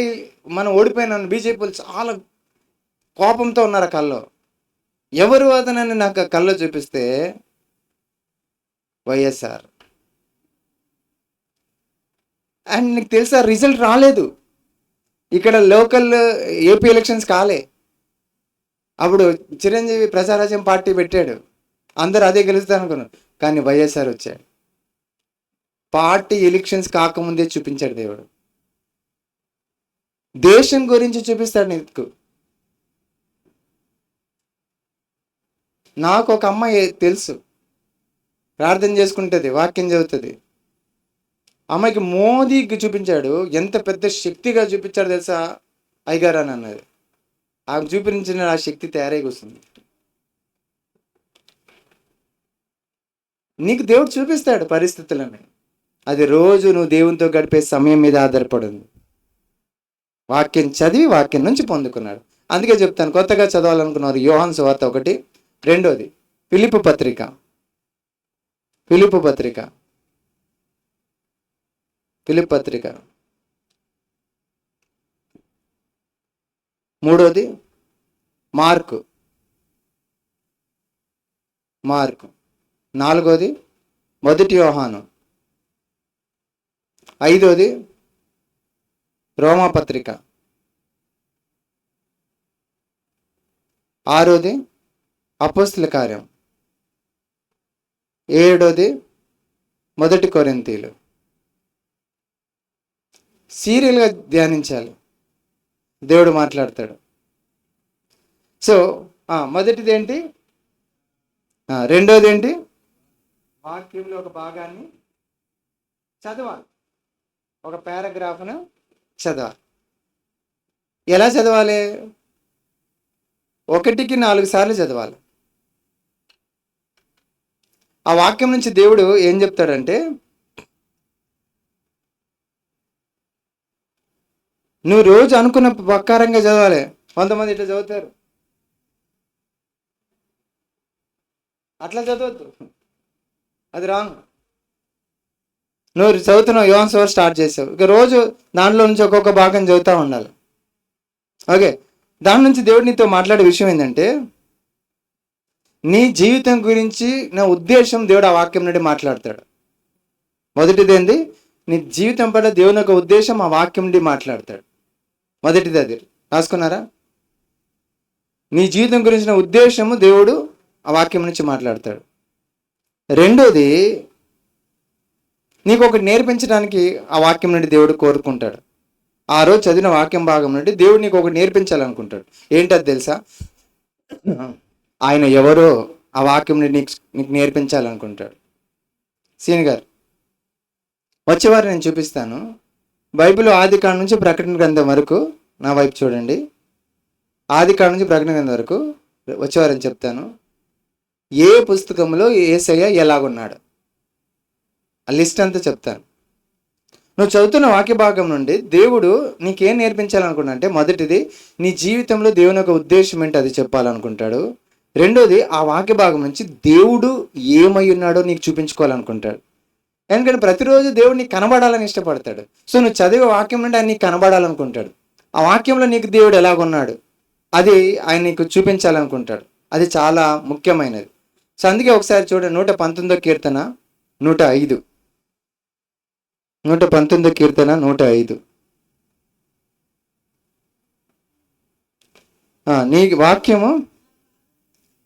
మనం ఓడిపోయినాను బీజేపీలు చాలా కోపంతో ఉన్నారు ఆ కల్లో. ఎవరు అతనని నాకు కల్లో చూపిస్తే వైఎస్ఆర్. అండ్ నీకు తెలుసా, రిజల్ట్ రాలేదు. ఇక్కడ లోకల్ ఏపీ ఎలక్షన్స్ కాలే. అప్పుడు చిరంజీవి ప్రజారాజ్యం పార్టీ పెట్టాడు, అందరూ అదే గెలుస్తారు అనుకున్నారు. కానీ వైఎస్ఆర్ వచ్చాడు. పార్టీ ఎలక్షన్స్ కాకముందే చూపించాడు దేవుడు. దేశం గురించి చూపిస్తాడు నీకు. నాకు ఒక అమ్మాయి తెలుసు, ప్రార్థన చేసుకుంటుంది, వాక్యం చదువుతుంది. అమ్మాయికి మోదీకి చూపించాడు, ఎంత పెద్ద శక్తిగా చూపించాడు తెలుసా అయ్యగారు అని అన్నది. ఆమె చూపించిన ఆ శక్తి తయారైకి వస్తుంది. నీకు దేవుడు చూపిస్తాడు పరిస్థితులని. అది రోజు నువ్వు దేవునితో గడిపే సమయం మీద ఆధారపడింది. వాక్యం చదివి వాక్యం నుంచి పొందుకున్నాడు. అందుకే చెప్తాను, కొత్తగా చదవాలనుకున్నారు యోహాను సువార్త 1, 2 ఫిలిప్పు పత్రిక 3 మార్కు 4 మొదటి యోహాను 5 రోమాపత్రిక 6 అపోస్తల కార్యం 7 మొదటి కొరింథీలు. సీరియల్గా ధ్యానించాలి, దేవుడు మాట్లాడతాడు. సో మొదటిది ఏంటి, రెండోది ఏంటి, వాక్యంలో ఒక భాగాన్ని చదవాలి, ఒక పారాగ్రాఫ్ను చదవాలి. ఎలా చదవాలి? 1కి 4 సార్లు చదవాలి. ఆ వాక్యం నుంచి దేవుడు ఏం చెప్తాడంటే, నువ్వు రోజు అనుకున్న ప్రకారంగా చదవాలి. కొంతమంది ఇట్లా చదువుతారు, అట్లా చదవద్దు, అది రాంగ్. నువ్వు చదువుతున్నావు, యోహాను సువార్త స్టార్ట్ చేసావు, ఇక రోజు దాంట్లో నుంచి ఒక్కొక్క భాగం చదువుతూ ఉండాలి. ఓకే, దాని నుంచి దేవుడు నీతో మాట్లాడే విషయం ఏంటంటే, నీ జీవితం గురించి నా ఉద్దేశం దేవుడు ఆ వాక్యం నుండి మాట్లాడతాడు. మొదటిది ఏంది, నీ జీవితం పట్ల దేవుని యొక్క ఉద్దేశం ఆ వాక్యం నుండి మాట్లాడతాడు. మొదటిది అది రాసుకున్నారా? నీ జీవితం గురించిన ఉద్దేశము దేవుడు ఆ వాక్యం నుంచి మాట్లాడతాడు. రెండోది, నీకు ఒకటి నేర్పించడానికి ఆ వాక్యం నుండి దేవుడు కోరుకుంటాడు. ఆ రోజు చదివిన వాక్యం భాగం నుండి దేవుడు నీకు ఒకటి నేర్పించాలనుకుంటాడు. ఏంటది తెలుసా? ఆయన ఎవరో ఆ వాక్యం నుండి నీకు నేర్పించాలనుకుంటాడు. సీని గారు వచ్చేవారు నేను చూపిస్తాను. బైబిల్ ఆదికాండం నుంచి ప్రకటన గ్రంథం వరకు నా వైపు చూడండి. ఆదికాండం నుంచి ప్రకటన గ్రంథం వరకు వచ్చేవారని చెప్తాను. ఏ పుస్తకంలో యేసయ్య ఎలాగున్నాడు ఆ లిస్ట్ అంతా చెప్తాను. నువ్వు చదువుతున్న వాక్య భాగం నుండి దేవుడు నీకేం నేర్పించాలనుకున్నా అంటే, మొదటిది నీ జీవితంలో దేవుని యొక్క ఉద్దేశం ఏంటి అది చెప్పాలనుకుంటాడు. రెండోది, ఆ వాక్య భాగం నుంచి దేవుడు ఏమై ఉన్నాడో నీకు చూపించుకోవాలనుకుంటాడు. ఎందుకంటే ప్రతిరోజు దేవుడు నీకు కనబడాలని ఇష్టపడతాడు. సో నువ్వు చదివే వాక్యం నుండి ఆయన నీకు కనబడాలనుకుంటాడు. ఆ వాక్యంలో నీకు దేవుడు ఎలాగున్నాడు అది ఆయన నీకు చూపించాలనుకుంటాడు. అది చాలా ముఖ్యమైనది. సో అందుకే ఒకసారి చూడండి, 119 కీర్తన 105. 119 కీర్తన 105. నీ వాక్యము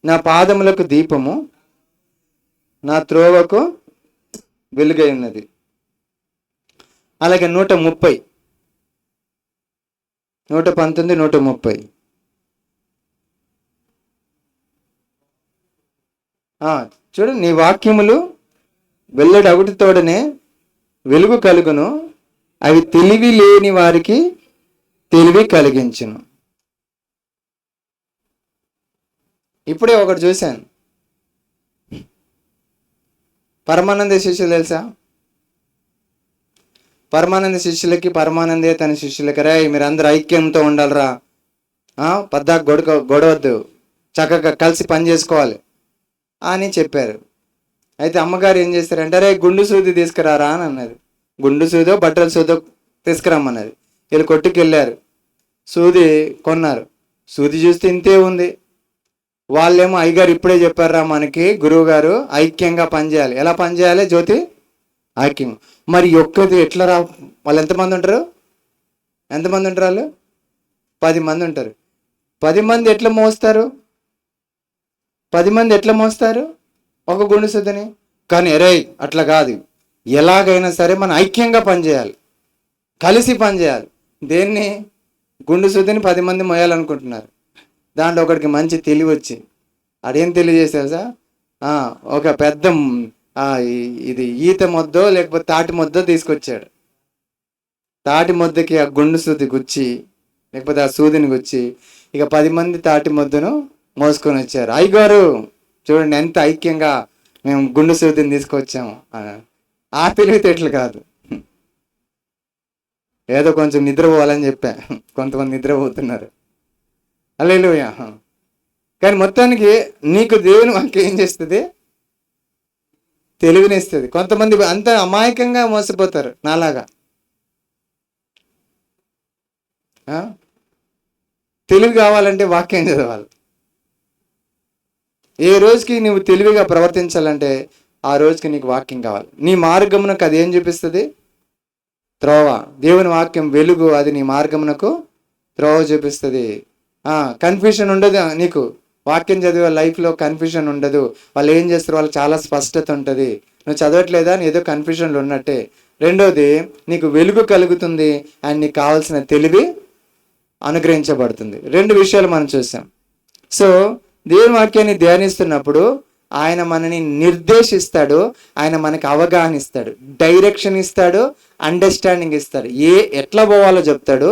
నా పాదములకు దీపము, నా త్రోవకు వెలుగై ఉన్నది. అలాగే 130, 119, 130. చూడండి, నీ వాక్యములు వెల్లడగుటితోడనే వెలుగు కలుగును, అవి తెలివి లేని వారికి తెలివి కలిగించును. ఇప్పుడే ఒకటి చూశాను, పరమానంద శిష్యులు తెలుసా? పరమానంద శిష్యులకి పరమానందే తన శిష్యులకి, రే మీరందరూ ఐక్యంతో ఉండాలిరా, పద్దాకు గొడవద్దు, చక్కగా కలిసి పని చేసుకోవాలి అని చెప్పారు. అయితే అమ్మగారు ఏం చేస్తారంటే, రే గుండు సూది తీసుకురారా అని అన్నది. గుండు సూదో బట్టల సూదో తీసుకురమ్మన్నది. వీళ్ళు కొట్టుకు వెళ్ళారు, సూది కొన్నారు. సూది చూస్తే ఇంతే ఉంది. వాళ్ళేమో అయ్యగారు ఇప్పుడే చెప్పారా మనకి గురువు గారు ఐక్యంగా పనిచేయాలి. ఎలా పనిచేయాలి జ్యోతి? ఐక్యం. మరి ఒక్కది ఎట్లా రా? వాళ్ళు ఎంతమంది ఉంటారు? వాళ్ళు 10 మంది ఉంటారు. 10 మంది ఎట్లా మోస్తారు? 10 మంది ఎట్లా మోస్తారు ఒక గుండు సుద్దని? కానీ ఎరే అట్లా కాదు, ఎలాగైనా సరే మనం ఐక్యంగా పనిచేయాలి, కలిసి పనిచేయాలి. దేన్ని? గుండు సుద్దని 10 మంది మోయాలనుకుంటున్నారు. దాంట్లో ఒకడికి మంచి తెలివి వచ్చి అదేం తెలియజేశారు సార్, ఒక పెద్ద ఇది ఈత మొద్దో లేకపోతే తాటి మొద్దో తీసుకొచ్చాడు. తాటి మొద్దకి ఆ గుండు సూది గుచ్చి లేకపోతే ఆ సూదిని గుచ్చి ఇక 10 మంది తాటి మొద్దును మోసుకొని వచ్చారు. అయ్యగారు చూడండి ఎంత ఐక్యంగా మేము గుండు సూదిని తీసుకొచ్చాము. ఆ తెలివితేటలు కాదు, ఏదో కొంచెం నిద్రపోవాలని చెప్పా, కొంతమంది నిద్రపోతున్నారు. హల్లెలూయా. కానీ మొత్తానికి నీకు దేవుని వాక్యం ఏం చేస్తుంది? తెలివినిస్తుంది. కొంతమంది అంత అమాయకంగా మోసపోతారు నాలాగా. తెలివి కావాలంటే వాక్యం చదవాలి. ఏ రోజుకి నువ్వు తెలివిగా ప్రవర్తించాలంటే ఆ రోజుకి నీకు వాక్యం కావాలి. నీ మార్గమునకు అది ఏం చూపిస్తుంది? త్రోవ. దేవుని వాక్యం వెలుగు, అది నీ మార్గమునకు త్రోవ చూపిస్తుంది. కన్ఫ్యూషన్ ఉండదు నీకు. వాక్యం చదివే లైఫ్లో కన్ఫ్యూషన్ ఉండదు. వాళ్ళు ఏం చేస్తారు, వాళ్ళు చాలా స్పష్టత ఉంటుంది. నువ్వు చదవట్లేదా అని ఏదో కన్ఫ్యూషన్లు ఉన్నట్టే. రెండోది, నీకు వెలుగు కలుగుతుంది అండ్ నీకు కావాల్సిన తెలివి అనుగ్రహించబడుతుంది. 2 విషయాలు మనం చూసాం. సో దేవుని వాక్యాన్ని ధ్యానిస్తున్నప్పుడు ఆయన మనని నిర్దేశిస్తాడు, ఆయన మనకి అవగాహన ఇస్తాడు, డైరెక్షన్ ఇస్తాడు, అండర్స్టాండింగ్ ఇస్తాడు. ఎట్లా పోవాలో చెప్తాడు,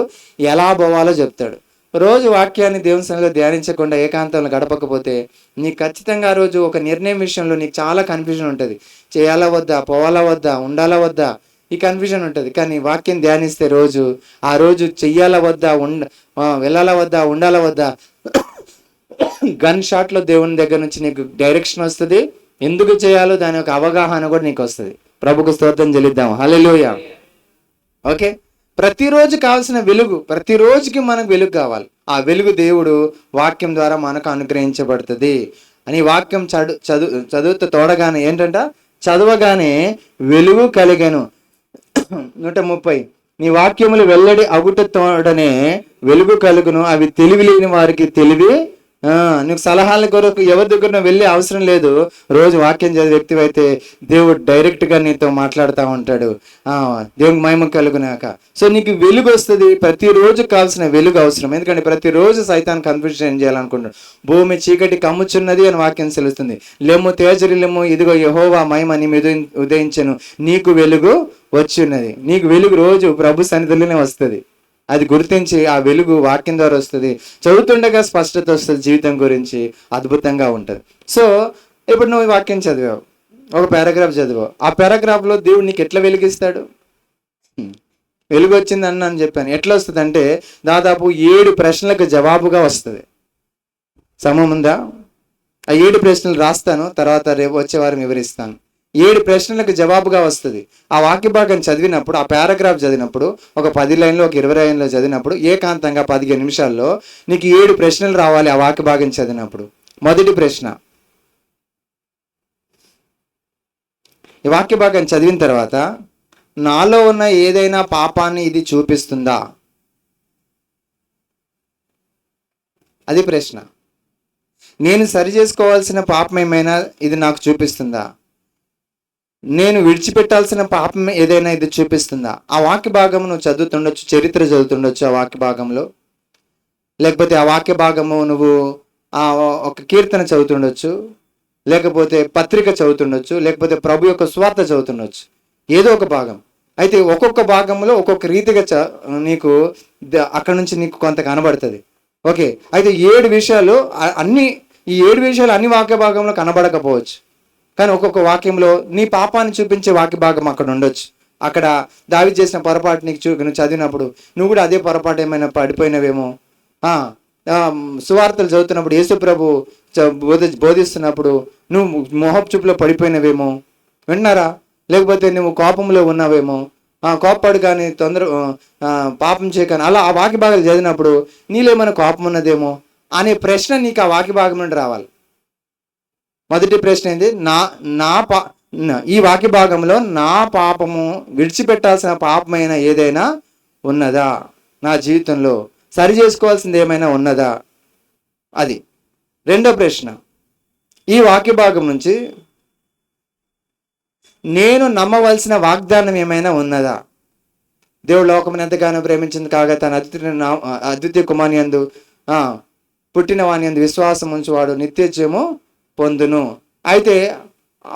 ఎలా పోవాలో చెప్తాడు. రోజు వాక్యాన్ని దేవుని సన్నిధిలో ధ్యానించకుండా ఏకాంతంలో గడపకపోతే నీకు ఖచ్చితంగా ఆ రోజు ఒక నిర్ణయం విషయంలో నీకు చాలా కన్ఫ్యూజన్ ఉంటుంది. చేయాలా వద్దా, పోవాలా వద్దా, ఉండాలా వద్దా, ఈ కన్ఫ్యూజన్ ఉంటుంది. కానీ వాక్యం ధ్యానిస్తే ఆ రోజు చెయ్యాలా వద్దా, వెళ్ళాలా వద్దా, ఉండాలా వద్దా, గన్ షాట్లో దేవుని దగ్గర నుంచి నీకు డైరెక్షన్ వస్తుంది. ఎందుకు చేయాలో దాని యొక్క అవగాహన కూడా నీకు వస్తుంది. ప్రభుకు స్తోత్రం చెల్లిద్దాం. హల్లెలూయా. ఓకే, ప్రతిరోజు కావాల్సిన వెలుగు, ప్రతిరోజుకి మనకు వెలుగు కావాలి. ఆ వెలుగు దేవుడు వాక్యం ద్వారా మనకు అనుగ్రహించబడుతుంది అని వాక్యం చదువుతూ తోడగానే ఏంటంట, చదవగానే వెలుగు కలిగెను. 130, నీ వాక్యములు వెల్లడి అగుట తోడనే వెలుగు కలుగును, అవి తెలివి లేని వారికి తెలివి. నీకు సలహాల కొరకు ఎవరి దగ్గర వెళ్ళే అవసరం లేదు. రోజు వాక్యం చదివే వ్యక్తి అయితే దేవుడు డైరెక్ట్గా నీతో మాట్లాడుతూ ఉంటాడు. దేవునికి మహిమ కలుగునాక. సో నీకు వెలుగు వస్తుంది. ప్రతిరోజు కావాల్సిన వెలుగు అవసరం. ఎందుకంటే ప్రతిరోజు సైతాన్ని కన్ఫ్యూజన్ చేయాలనుకుంటాడు. భూమి చీకటి కమ్ముచున్నది అని వాక్యం తెలుస్తుంది. లెమ్ము తేజరిల్లెమ్ము, ఇదిగో యెహోవా మహిమ నీ మీద ఉదయించెను, నీకు వెలుగు వచ్చి ఉన్నది. నీకు వెలుగు రోజు ప్రభు సన్నిధిలోనే వస్తుంది. అది గుర్తించి ఆ వెలుగు వాక్యం ద్వారా వస్తుంది. చదువుతుండగా స్పష్టత వస్తుంది, జీవితం గురించి అద్భుతంగా ఉంటుంది. సో ఇప్పుడు నువ్వు వాక్యం చదివావు, ఒక పారాగ్రాఫ్ చదివావు. ఆ పారాగ్రాఫ్లో దేవుడు నీకు ఎట్లా వెలిగిస్తాడు? వెలుగు వచ్చింది అని చెప్పాను. ఎట్లా వస్తుంది అంటే దాదాపు 7 ప్రశ్నలకు జవాబుగా వస్తుంది. సమయం ఉందా? ఆ 7 ప్రశ్నలు రాస్తాను, తర్వాత రేపు వచ్చే వారం వివరిస్తాను. 7 ప్రశ్నలకు జవాబుగా వస్తుంది. ఆ వాక్య భాగం చదివినప్పుడు, ఆ పారాగ్రాఫ్ చదివినప్పుడు, ఒక 10 లైన్లో ఒక 20 లైన్లో చదివినప్పుడు ఏకాంతంగా 15 నిమిషాల్లో నీకు 7 ప్రశ్నలు రావాలి. ఆ వాక్య భాగం చదివినప్పుడు మొదటి ప్రశ్న, ఈ వాక్య భాగం చదివిన తర్వాత నాలో ఉన్న ఏదైనా పాపాన్ని ఇది చూపిస్తుందా? అది ప్రశ్న. నేను సరి చేసుకోవాల్సిన పాపం ఏమైనా ఇది నాకు చూపిస్తుందా? నేను విడిచిపెట్టాల్సిన పాపం ఏదైనా ఇది చూపిస్తుందా? ఆ వాక్య భాగం నువ్వు చదువుతుండొచ్చు, చరిత్ర చదువుతుండొచ్చు ఆ వాక్య భాగంలో, లేకపోతే ఆ వాక్య భాగము నువ్వు ఒక కీర్తన చదువుతుండొచ్చు, లేకపోతే పత్రిక చదువుతుండొచ్చు, లేకపోతే ప్రభు యొక్క స్వార్థ చదువుతుండొచ్చు, ఏదో ఒక భాగం. అయితే ఒక్కొక్క భాగంలో ఒక్కొక్క రీతిగా నీకు అక్కడ నుంచి నీకు కొంత కనబడుతుంది. ఓకే, అయితే 7 విషయాలు ఈ 7 విషయాలు అన్ని వాక్య భాగంలో కనబడకపోవచ్చు. కానీ ఒక్కొక్క వాక్యంలో నీ పాపాన్ని చూపించే వాక్య భాగం అక్కడ ఉండొచ్చు. అక్కడ దావీదు చేసిన పొరపాటు నీకు నువ్వు చదివినప్పుడు నువ్వు కూడా అదే పొరపాటు ఏమైనా పడిపోయినవేమో. సువార్తలు చదువుతున్నప్పుడు యేసు ప్రభు బోధిస్తున్నప్పుడు నువ్వు మొహపు చూపులో పడిపోయినవేమో. విన్నారా? లేకపోతే నువ్వు కోపంలో ఉన్నావేమో. కోపపడు కానీ పాపం చేయకాని అలా ఆ వాక్య భాగాలు చదివినప్పుడు నీలో ఏమైనా కోపం ఉన్నదేమో అనే ప్రశ్న నీకు ఆ వాక్య భాగం నుండి రావాలి. మొదటి ప్రశ్న ఏంటి? ఈ వాక్య భాగంలో నా పాపము, విడిచిపెట్టాల్సిన పాపమైన ఏదైనా ఉన్నదా, నా జీవితంలో సరి చేసుకోవాల్సింది ఏమైనా ఉన్నదా? అది రెండో ప్రశ్న. ఈ వాక్య భాగం నుంచి నేను నమ్మవలసిన వాగ్దానం ఏమైనా ఉన్నదా? దేవుడు లోకమును ఎంతగానో ప్రేమించింది కాగా తన అద్వితీయ కుమారుని యందు పుట్టిన వాని యందు విశ్వాసం ఉంచువాడు నిత్యజీవము పొందును. అయితే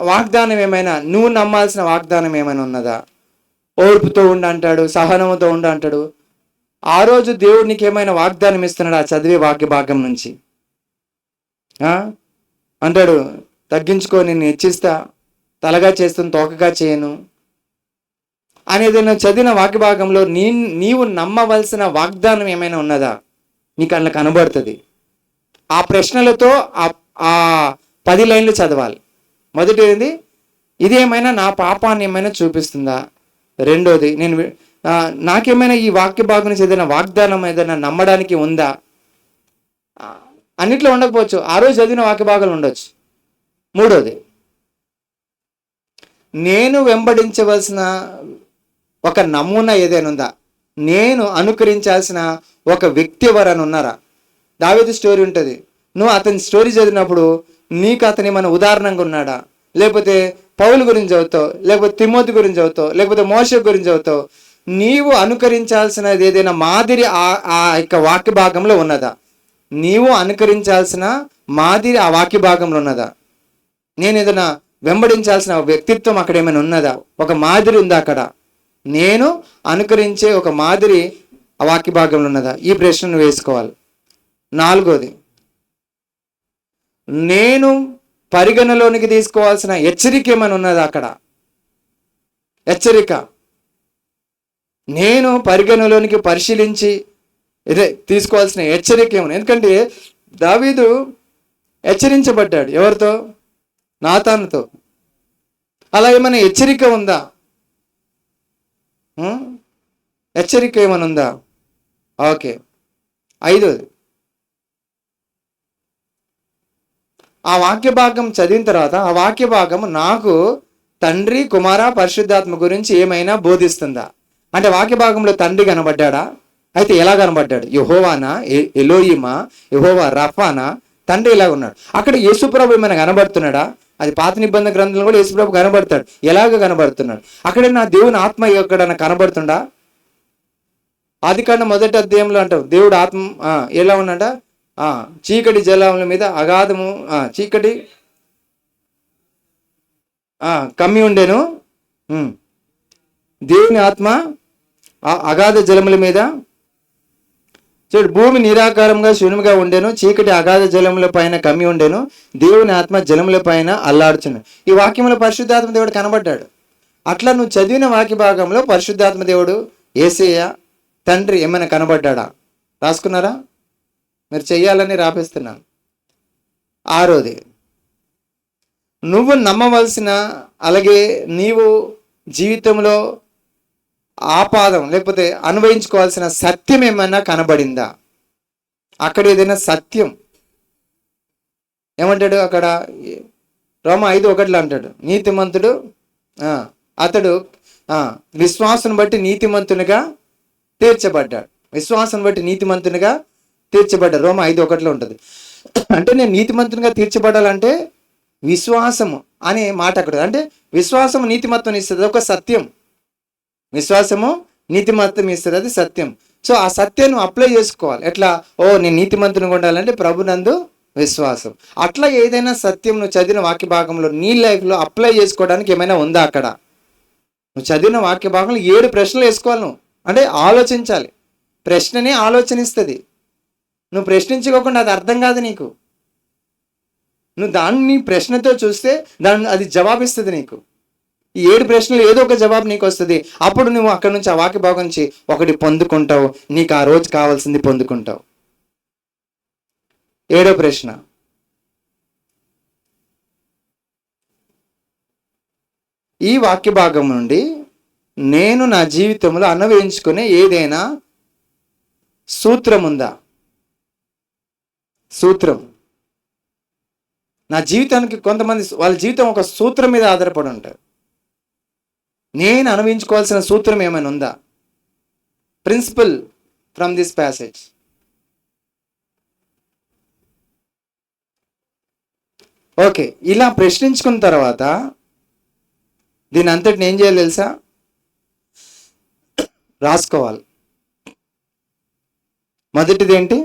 వాగ్దానం ఏమైనా, నువ్వు నమ్మాల్సిన వాగ్దానం ఏమైనా ఉన్నదా? ఓర్పుతో ఉండి అంటాడు, సహనముతో ఉండి అంటాడు. ఆ రోజు దేవుడు నీకు ఏమైనా వాగ్దానం ఇస్తున్నాడు ఆ చదివే వాక్య భాగం నుంచి? అంటాడు, తగ్గించుకో, నేను హెచ్చిస్తా, తలగా చేస్తున్న తోకగా చేయను అనేది నువ్వు చదివిన వాక్య భాగంలో నీవు నమ్మవలసిన వాగ్దానం ఏమైనా ఉన్నదా? నీకు అందులో కనబడుతుంది. ఆ ప్రశ్నలతో ఆ 10 లైన్లు చదవాలి. మొదటి ఏంది? ఇది ఏమైనా నా పాపాన్ని ఏమైనా చూపిస్తుందా? రెండోది, నాకేమైనా ఈ వాక్య భాగం నుంచి ఏదైనా వాగ్దానం ఏదైనా నమ్మడానికి ఉందా? అన్నిట్లో ఉండకపోవచ్చు, ఆ రోజు చదివిన వాక్య భాగాలు ఉండొచ్చు. మూడోది, నేను వెంబడించవలసిన ఒక నమూనా ఏదైనా ఉందా? నేను అనుకరించాల్సిన ఒక వ్యక్తి ఎవరైనా ఉన్నారా? దావీదు స్టోరీ ఉంటుంది. నువ్వు అతని స్టోరీ చదివినప్పుడు నీకు అతని మన ఉదాహరణంగా ఉన్నాడా? లేకపోతే పౌలు గురించి చదువుతావు, లేకపోతే తిమోతి గురించి చదువుతావు, లేకపోతే మోషే గురించి చదువుతావు. నీవు అనుకరించాల్సినది ఏదైనా మాదిరి ఆ యొక్క వాక్య భాగంలో ఉన్నదా? నీవు అనుకరించాల్సిన మాదిరి ఆ వాక్య భాగంలో ఉన్నదా? నేను ఏదైనా వెంబడించాల్సిన వ్యక్తిత్వం అక్కడ ఏమైనా ఉన్నదా? ఒక మాదిరి ఉందా అక్కడ? నేను అనుకరించే ఒక మాదిరి ఆ వాక్య భాగంలో ఉన్నదా? ఈ ప్రశ్నను వేసుకోవాలి. నాలుగోది, నేను పరిగణలోనికి తీసుకోవాల్సిన హెచ్చరిక ఏమైనా ఉన్నదా అక్కడ? హెచ్చరిక నేను పరిగణలోనికి పరిశీలించి తీసుకోవాల్సిన హెచ్చరిక ఏమన్నా? ఎందుకంటే దావీదు హెచ్చరించబడ్డాడు. ఎవరితో? నాతానుతో. అలా ఏమైనా హెచ్చరిక ఉందా? హెచ్చరిక ఏమైనా ఉందా? ఓకే. ఐదోది, ఆ వాక్య భాగం చదివిన తర్వాత ఆ వాక్య భాగం నాకు తండ్రి, కుమార, పరిశుద్ధాత్మ గురించి ఏమైనా బోధిస్తుందా? అంటే వాక్య భాగంలో తండ్రి కనబడ్డా? అయితే ఎలా కనబడ్డాడు? యెహోవానా, ఎలోయిమా, యెహోవా రఫానా? తండ్రి ఇలా ఉన్నాడు. అక్కడ యేసుప్రభు ఏమైనా కనబడుతున్నాడా? అది పాత నిబంధన గ్రంథంలో కూడా యేసుప్రభు కనబడతాడు. ఎలాగ కనబడుతున్నాడు? అక్కడ నా దేవుని ఆత్మ ఎక్కడన్నా కనబడుతుండా? ఆదికాండం 1వ అధ్యాయంలో అంటావు దేవుడు ఆత్మ ఎలా ఉన్నాడ? చీకటి జలముల మీద అగాధము, చీకటి కమ్మి ఉండేను, దేవుని ఆత్మ అగాధ జలముల మీద. చూడు, భూమి నిరాకారంగా శూన్యంగా ఉండేను, చీకటి అగాధ జలముల పైన కమ్మి ఉండేను, దేవుని ఆత్మ జలముల పైన అల్లాడుచును. ఈ వాక్యంలో పరిశుద్ధాత్మ దేవుడు కనబడ్డాడు. అట్లా నువ్వు చదివిన వాక్య భాగంలో పరిశుద్ధాత్మ దేవుడు, యేసయ్య, తండ్రి ఏమైనా కనబడ్డా? రాసుకున్నారా? మీరు చెయ్యాలని రాపిస్తున్నాను. ఆరోది, నువ్వు నమ్మవలసిన, అలాగే నీవు జీవితంలో ఆపాదం లేకపోతే అనుభవించుకోవాల్సిన సత్యం ఏమైనా కనబడిందా? అక్కడ ఏదైనా సత్యం ఏమంటాడు? అక్కడ రోమా 5:1 అంటాడు, నీతిమంతుడు అతడు విశ్వాసం బట్టి నీతిమంతునిగా తీర్చబడ్డాడు. విశ్వాసం బట్టి నీతిమంతునిగా తీర్చబడ్డాడు. రోమా 5:1 ఉంటుంది. అంటే నేను నీతిమంతునిగా తీర్చబడాలంటే విశ్వాసము అనే మాట అక్కడ. అంటే విశ్వాసము నీతిమత్వం ఇస్తుంది, ఒక సత్యం. విశ్వాసము నీతిమత్వం ఇస్తుంది, అది సత్యం. సో ఆ సత్యాన్ని అప్లై చేసుకోవాలి. ఎట్లా? నేను నీతిమంతునిగా ఉండాలంటే ప్రభునందు విశ్వాసం. అట్లా ఏదైనా సత్యం నువ్వు చదివిన వాక్య భాగంలో నీ లైఫ్లో అప్లై చేసుకోవడానికి ఏమైనా ఉందా అక్కడ? నువ్వు చదివిన వాక్య భాగంలో 7 ప్రశ్నలు వేసుకోవాలి. నువ్వు అంటే ఆలోచించాలి. ప్రశ్ననే ఆలోచనిస్తుంది. నువ్వు ప్రశ్నించుకోకుండా అది అర్థం కాదు నీకు. నువ్వు దాన్ని ప్రశ్నతో చూస్తే అది జవాబిస్తుంది నీకు. ఈ 7 ప్రశ్నలు ఏదో ఒక జవాబు నీకు వస్తుంది. అప్పుడు నువ్వు అక్కడి నుంచి ఆ వాక్య భాగం నుంచి ఒకటి పొందుకుంటావు, నీకు ఆ రోజు కావాల్సింది పొందుకుంటావు. 7వ ప్రశ్న, ఈ వాక్య భాగం నుండి నేను నా జీవితంలో అన్వయించుకునే ఏదైనా సూత్రం ఉందా? సూత్రం. నా జీవితానికి కొంతమంది వాళ్ళ జీవితం ఒక సూత్రం మీద ఆధారపడి ఉంటారు. నేను అనుభవించుకోవాల్సిన సూత్రం ఏమైనా ఉందా? Principle from this passage. Okay, ఇలా ప్రశ్నించుకున్న తర్వాత దీని అంతటిని ఏం చేయాలి తెలుసా? రాసుకోవాలి. మొదటిది ఏంటి?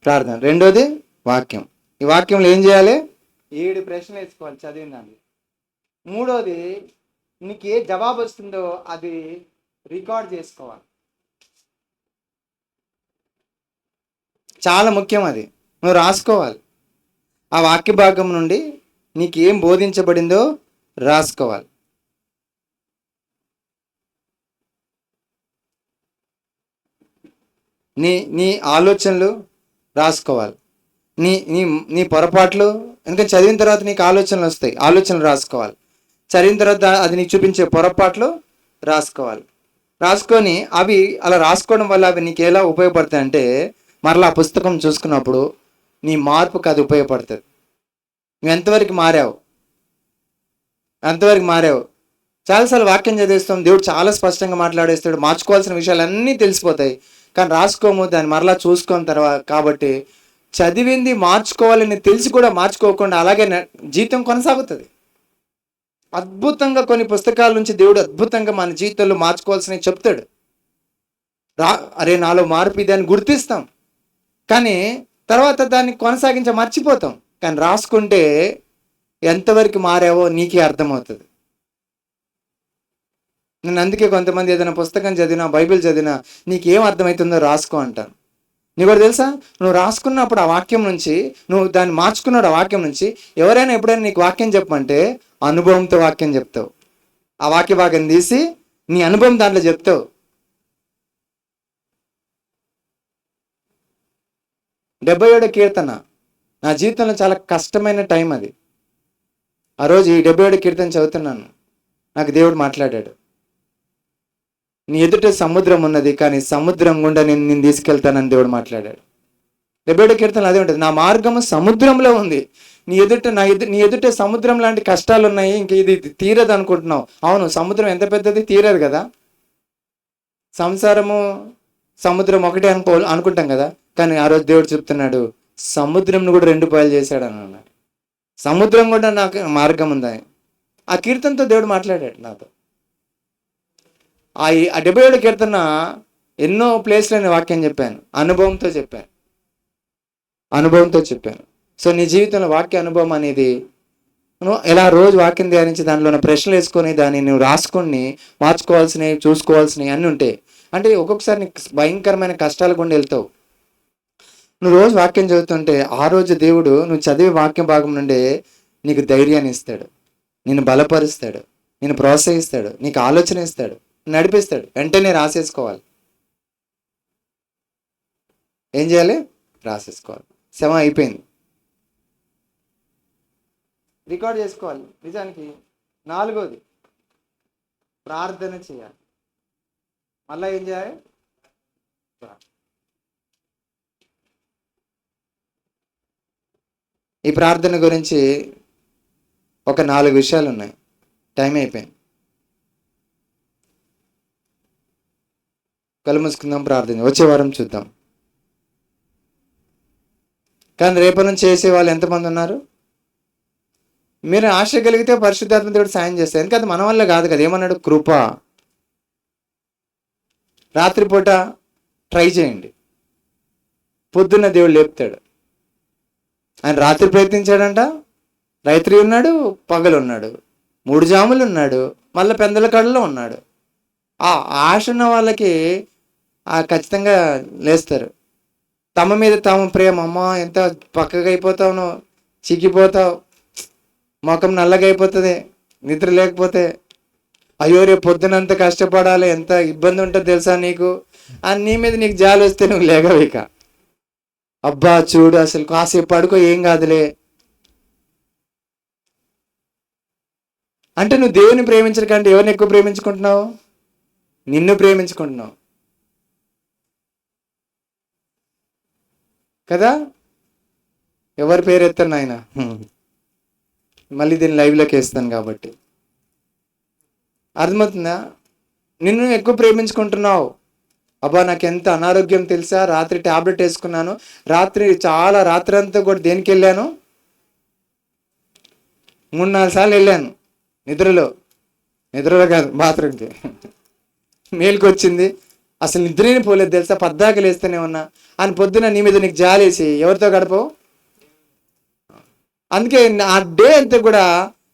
ప్రార్థన. రెండోది వాక్యం. ఈ వాక్యంలో ఏం చేయాలి? 7 ప్రశ్నలు వేసుకోవాలి చదివిన దాన్ని. మూడోది, నీకు ఏ జవాబు వస్తుందో అది రికార్డ్ చేసుకోవాలి. చాలా ముఖ్యం అది. నువ్వు రాసుకోవాలి. ఆ వాక్య భాగం నుండి నీకు ఏం బోధించబడిందో రాసుకోవాలి. నీ నీ ఆలోచనలు రాసుకోవాలి. నీ నీ నీ పొరపాట్లు, ఎందుకంటే చదివిన తర్వాత నీకు ఆలోచనలు వస్తాయి, ఆలోచనలు రాసుకోవాలి. చదివిన తర్వాత అది నీకు చూపించే పొరపాట్లు రాసుకోవాలి. రాసుకొని అవి అలా రాసుకోవడం వల్ల అవి నీకు ఎలా ఉపయోగపడతాయి అంటే, మరలా ఆ పుస్తకం చూసుకున్నప్పుడు నీ మార్పుకు అది ఉపయోగపడుతుంది. నువ్వు ఎంతవరకు మారావు, ఎంతవరకు మారావు. చాలాసార్లు వాక్యం చదివేస్తాం, దేవుడు చాలా స్పష్టంగా మాట్లాడేస్తాడు, మార్చుకోవాల్సిన విషయాలు అన్నీ తెలిసిపోతాయి. కానీ రాసుకోము, దాన్ని మరలా చూసుకున్న తర్వాత. కాబట్టి చదివింది మార్చుకోవాలని తెలిసి కూడా మార్చుకోకుండా అలాగే జీవితం కొనసాగుతుంది. అద్భుతంగా కొన్ని పుస్తకాల నుంచి దేవుడు అద్భుతంగా మన జీవితంలో మార్చుకోవాల్సినవి చెప్తాడు. అరే నాలో మార్పు ఇది అని గుర్తిస్తాం, కానీ తర్వాత దాన్ని మర్చిపోతాం. కానీ రాసుకుంటే ఎంతవరకు మారావో నీకే అర్థమవుతుంది. నేను అందుకే కొంతమంది ఏదైనా పుస్తకం చదివినా, బైబిల్ చదివినా నీకేం అర్థమవుతుందో రాసుకో అంటాను. నీకు కూడా తెలుసా, నువ్వు రాసుకున్నప్పుడు ఆ వాక్యం నుంచి, నువ్వు దాన్ని మార్చుకున్నాడు ఆ వాక్యం నుంచి, ఎవరైనా ఎప్పుడైనా నీకు వాక్యం చెప్పమంటే అనుభవంతో వాక్యం చెప్తావు. ఆ వాక్య భాగం తీసి నీ అనుభవం దాంట్లో చెప్తావు. 77వ కీర్తన నా జీవితంలో చాలా కష్టమైన టైం అది. ఆ రోజు ఈ 77వ కీర్తన చదువుతున్నాను, నాకు దేవుడు మాట్లాడాడు. నీ ఎదుట సముద్రం ఉన్నది, కానీ సముద్రం గుండా నేను తీసుకెళ్తానని దేవుడు మాట్లాడాడు. 77వ కీర్తన అదే ఉంటుంది, నా మార్గము సముద్రంలో ఉంది. నీ ఎదుట సముద్రం లాంటి కష్టాలు ఉన్నాయి, ఇంక ఇది తీరదు అనుకుంటున్నావు. అవును, సముద్రం ఎంత పెద్దది, తీరదు కదా. సంసారము సముద్రం ఒకటే అనుకుంటాం కదా. కానీ ఆ రోజు దేవుడు చెప్తున్నాడు, సముద్రంను కూడా 2 పాయలు చేశాడు అని అన్నాడు. సముద్రం కూడా నాకు మార్గం ఉందని ఆ కీర్తనతో దేవుడు మాట్లాడాడు నాతో. ఆ 77వ కీర్తన ఎన్నో ప్లేస్లో వాక్యం చెప్పాను, అనుభవంతో చెప్పాను. సో నీ జీవితంలో వాక్య అనుభవం అనేది నువ్వు ఎలా రోజు వాక్యం ధ్యానించి దానిలో ఉన్న ప్రశ్నలు వేసుకొని దాన్ని నువ్వు రాసుకొని మార్చుకోవాల్సినవి, చూసుకోవాల్సినవి అన్నీ ఉంటాయి. అంటే ఒక్కొక్కసారి నీకు భయంకరమైన కష్టాలు గుండా వెళ్తావు. నువ్వు రోజు వాక్యం చదువుతుంటే ఆ రోజు దేవుడు నువ్వు చదివే వాక్యం భాగం నుండే నీకు ధైర్యాన్ని ఇస్తాడు, నిన్ను బలపరుస్తాడు, నిన్ను ప్రోత్సహిస్తాడు, నీకు ఆలోచన ఇస్తాడు, నడిపిస్తాడు. వెంటనే రాసేసుకోవాలి. ఏం చేయాలి? రాసేసుకోవాలి. శ్రమ అయిపోయింది, రికార్డ్ చేసుకోవాలి. నిజానికి 4వది ప్రార్థన చేయాలి. మళ్ళీ ఏం చేయాలి? ఈ ప్రార్థన గురించి ఒక 4 విషయాలు ఉన్నాయి. టైం అయిపోయింది. కళ్ళు మూసుకుందాం, ప్రార్థన వచ్చే వారం చూద్దాం. కానీ రేపటి నుంచి చేసే వాళ్ళు ఎంతమంది ఉన్నారు? మీరు ఆశ కలిగితే పరిశుద్ధాత్మ దేవుడు సాయం చేస్తారు. ఎందుకంటే మన వల్ల కాదు కదా. ఏమన్నాడు? కృప. రాత్రిపూట ట్రై చేయండి, పొద్దున్న దేవుడు లేపుతాడు. ఆయన రాత్రి ప్రయత్నించాడంట, రాత్రి ఉన్నాడు, పగలు ఉన్నాడు, 3 జాములు ఉన్నాడు, మళ్ళీ పెందల కళ్ళలో ఉన్నాడు. ఆ ఆశ ఉన్న వాళ్ళకి ఖచ్చితంగా లేస్తారు. తమ మీద తాము ప్రేమ, అమ్మ ఎంత పక్కగా అయిపోతావునో, చిక్కిపోతావు, ముఖం నల్లగా అయిపోతుంది, నిద్ర లేకపోతే అయ్యో రేపు పొద్దునంత కష్టపడాలి, ఎంత ఇబ్బంది ఉంటుందో తెలుసా నీకు అని నీ మీద నీకు జాలి వస్తే నువ్వు లేగవు ఇక. అబ్బా చూడు అసలు కాసేపు పడుకో ఏం కాదులే అంటే నువ్వు దేవుని ప్రేమించడం కంటే ఎవరిని ఎక్కువ ప్రేమించుకుంటున్నావు? నిన్ను ప్రేమించుకుంటున్నావు కదా. ఎవరి పేరు ఎత్తాను ఆయన, మళ్ళీ దీన్ని లైవ్లోకి వేస్తాను కాబట్టి అర్థమవుతుందా? నిన్ను ఎక్కువ ప్రేమించుకుంటున్నావు. అబ్బా నాకు ఎంత అనారోగ్యం తెలుసా, రాత్రి టాబ్లెట్ వేసుకున్నాను, రాత్రి అంతా కూడా దేనికి వెళ్ళాను, 3-4 సార్లు వెళ్ళాను నిద్రలో కాదు బాత్రూమ్కి. మేలుకు వచ్చింది, అసలు నిద్రనే పోలేదు తెలుసా, పద్దాకలు వేస్తూనే ఉన్నా అని పొద్దున నీ మీద నీకు జాలేసి ఎవరితో గడపవు. అందుకే ఆ డే అంతా కూడా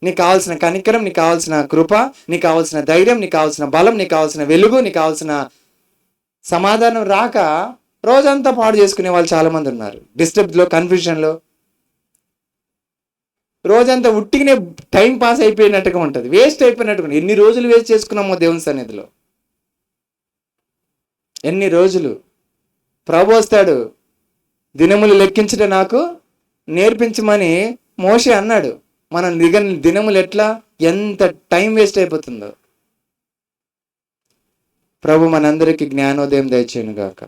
నీకు కావాల్సిన కనికరం, నీకు కావాల్సిన కృప, నీకు కావాల్సిన ధైర్యం, నీకు కావాల్సిన బలం, నీకు కావాల్సిన వెలుగు, నీకు కావాల్సిన సమాధానం రాక రోజంతా పాడు చేసుకునే వాళ్ళు చాలామంది ఉన్నారు. డిస్టర్బ్లో, కన్ఫ్యూజన్లో రోజంతా ఉట్టిగానే టైం పాస్ అయిపోయినట్టుగా ఉంటుంది, వేస్ట్ అయిపోయినట్టుగా. ఎన్ని రోజులు వేస్ట్ చేసుకున్నామో దేవుని సన్నిధిలో, ఎన్ని రోజులు. ప్రభు వస్తాడు, దినములు లెక్కించడం నాకు నేర్పించమని మోషే అన్నాడు. మనం దినములు ఎట్లా, ఎంత టైం వేస్ట్ అయిపోతుందో. ప్రభు మనందరికీ జ్ఞానోదయం దయచేయను గాక.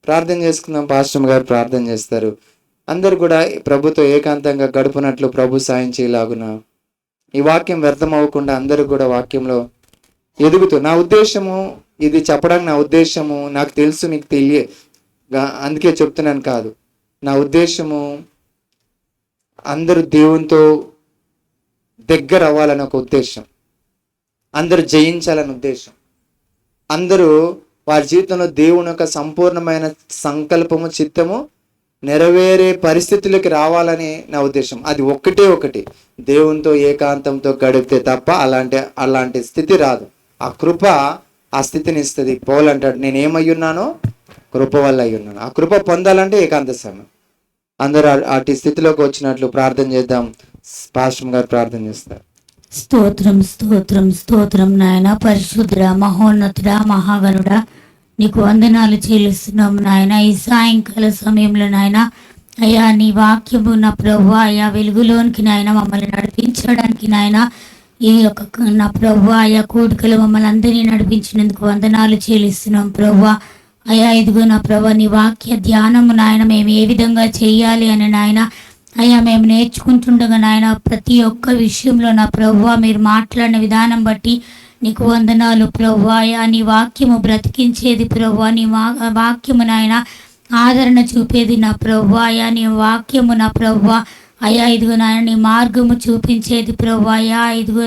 ప్రార్థన చేసుకుందాం. పాస్టర్ గారు ప్రార్థన చేస్తారు. అందరూ కూడా ప్రభుతో ఏకాంతంగా గడుపునట్లు ప్రభు సాయం చేయలాగున ఈ వాక్యం వ్యర్థం అవ్వకుండా అందరూ కూడా వాక్యంలో ఎదుగుతూ, నా ఉద్దేశము ఇది చెప్పడానికి, నా ఉద్దేశము నాకు తెలుసు మీకు అందుకే చెప్తున్నాను కాదు. నా ఉద్దేశము అందరూ దేవునితో దగ్గర అవ్వాలని ఒక ఉద్దేశం, అందరూ జయించాలని ఉద్దేశం, అందరూ వారి జీవితంలో దేవుని యొక్క సంపూర్ణమైన సంకల్పము, చిత్తము నెరవేరే పరిస్థితులకి రావాలని నా ఉద్దేశం. అది ఒకటి దేవునితో ఏకాంతంతో గడిపితే తప్ప అలాంటి స్థితి రాదు. ఆ కృప ఆ స్థితిని ఇస్తుంది. పౌలు అంటాడు, నేనేమయ్యున్నానో కృప వల్ల అయ్యున్నాను. ఆ కృప పొందాలంటే ఏకాంత సమయం. అందరూ అటు స్థితిలోకి వచ్చినట్లు ప్రార్థన చేద్దాం. పాస్టర్ గారు ప్రార్థన చేస్తారు. స్తోత్రం స్తోత్రం స్తోత్రం నాయన, పరిశుద్ధుడా, మహోన్నతుడా, మహాగణుడా, నీకు వందనాలు చెల్లిస్తున్నాం నాయన. ఈ సాయంకాల సమయంలో నాయన అయ్యా నీ వాక్యము నా ప్రభు అయ్యా వెలుగులోనికి నాయన మమ్మల్ని నడిపించడానికి నాయన ఈ యొక్క నా ప్రభు అయ్యా కూడికలు మమ్మల్ని అందరినీ నడిపించినందుకు వందనాలు చెల్లిస్తున్నాం ప్రభు. అయ్యా ఇదిగో నా ప్రభు నీ వాక్య ధ్యానము నాయన మేము ఏ విధంగా చేయాలి అని నాయన అయ్యా మేము నేర్చుకుంటుండగా నాయన ప్రతి ఒక్క విషయంలో నా ప్రభువా మీరు మాట్లాడిన విధానం బట్టి నీకు వందనాలు ప్రభువా. అయ్యా నీ వాక్యము బ్రతికించేది ప్రభువా, నీ వాక్యము నాయన ఆదరణ చూపేది నా ప్రభువా. అయ్యా నీ వాక్యము నా ప్రభువా అయ్యా ఇదిగో నాయన నీ మార్గము చూపించేది ప్రభువా. అయ్యా ఇదిగో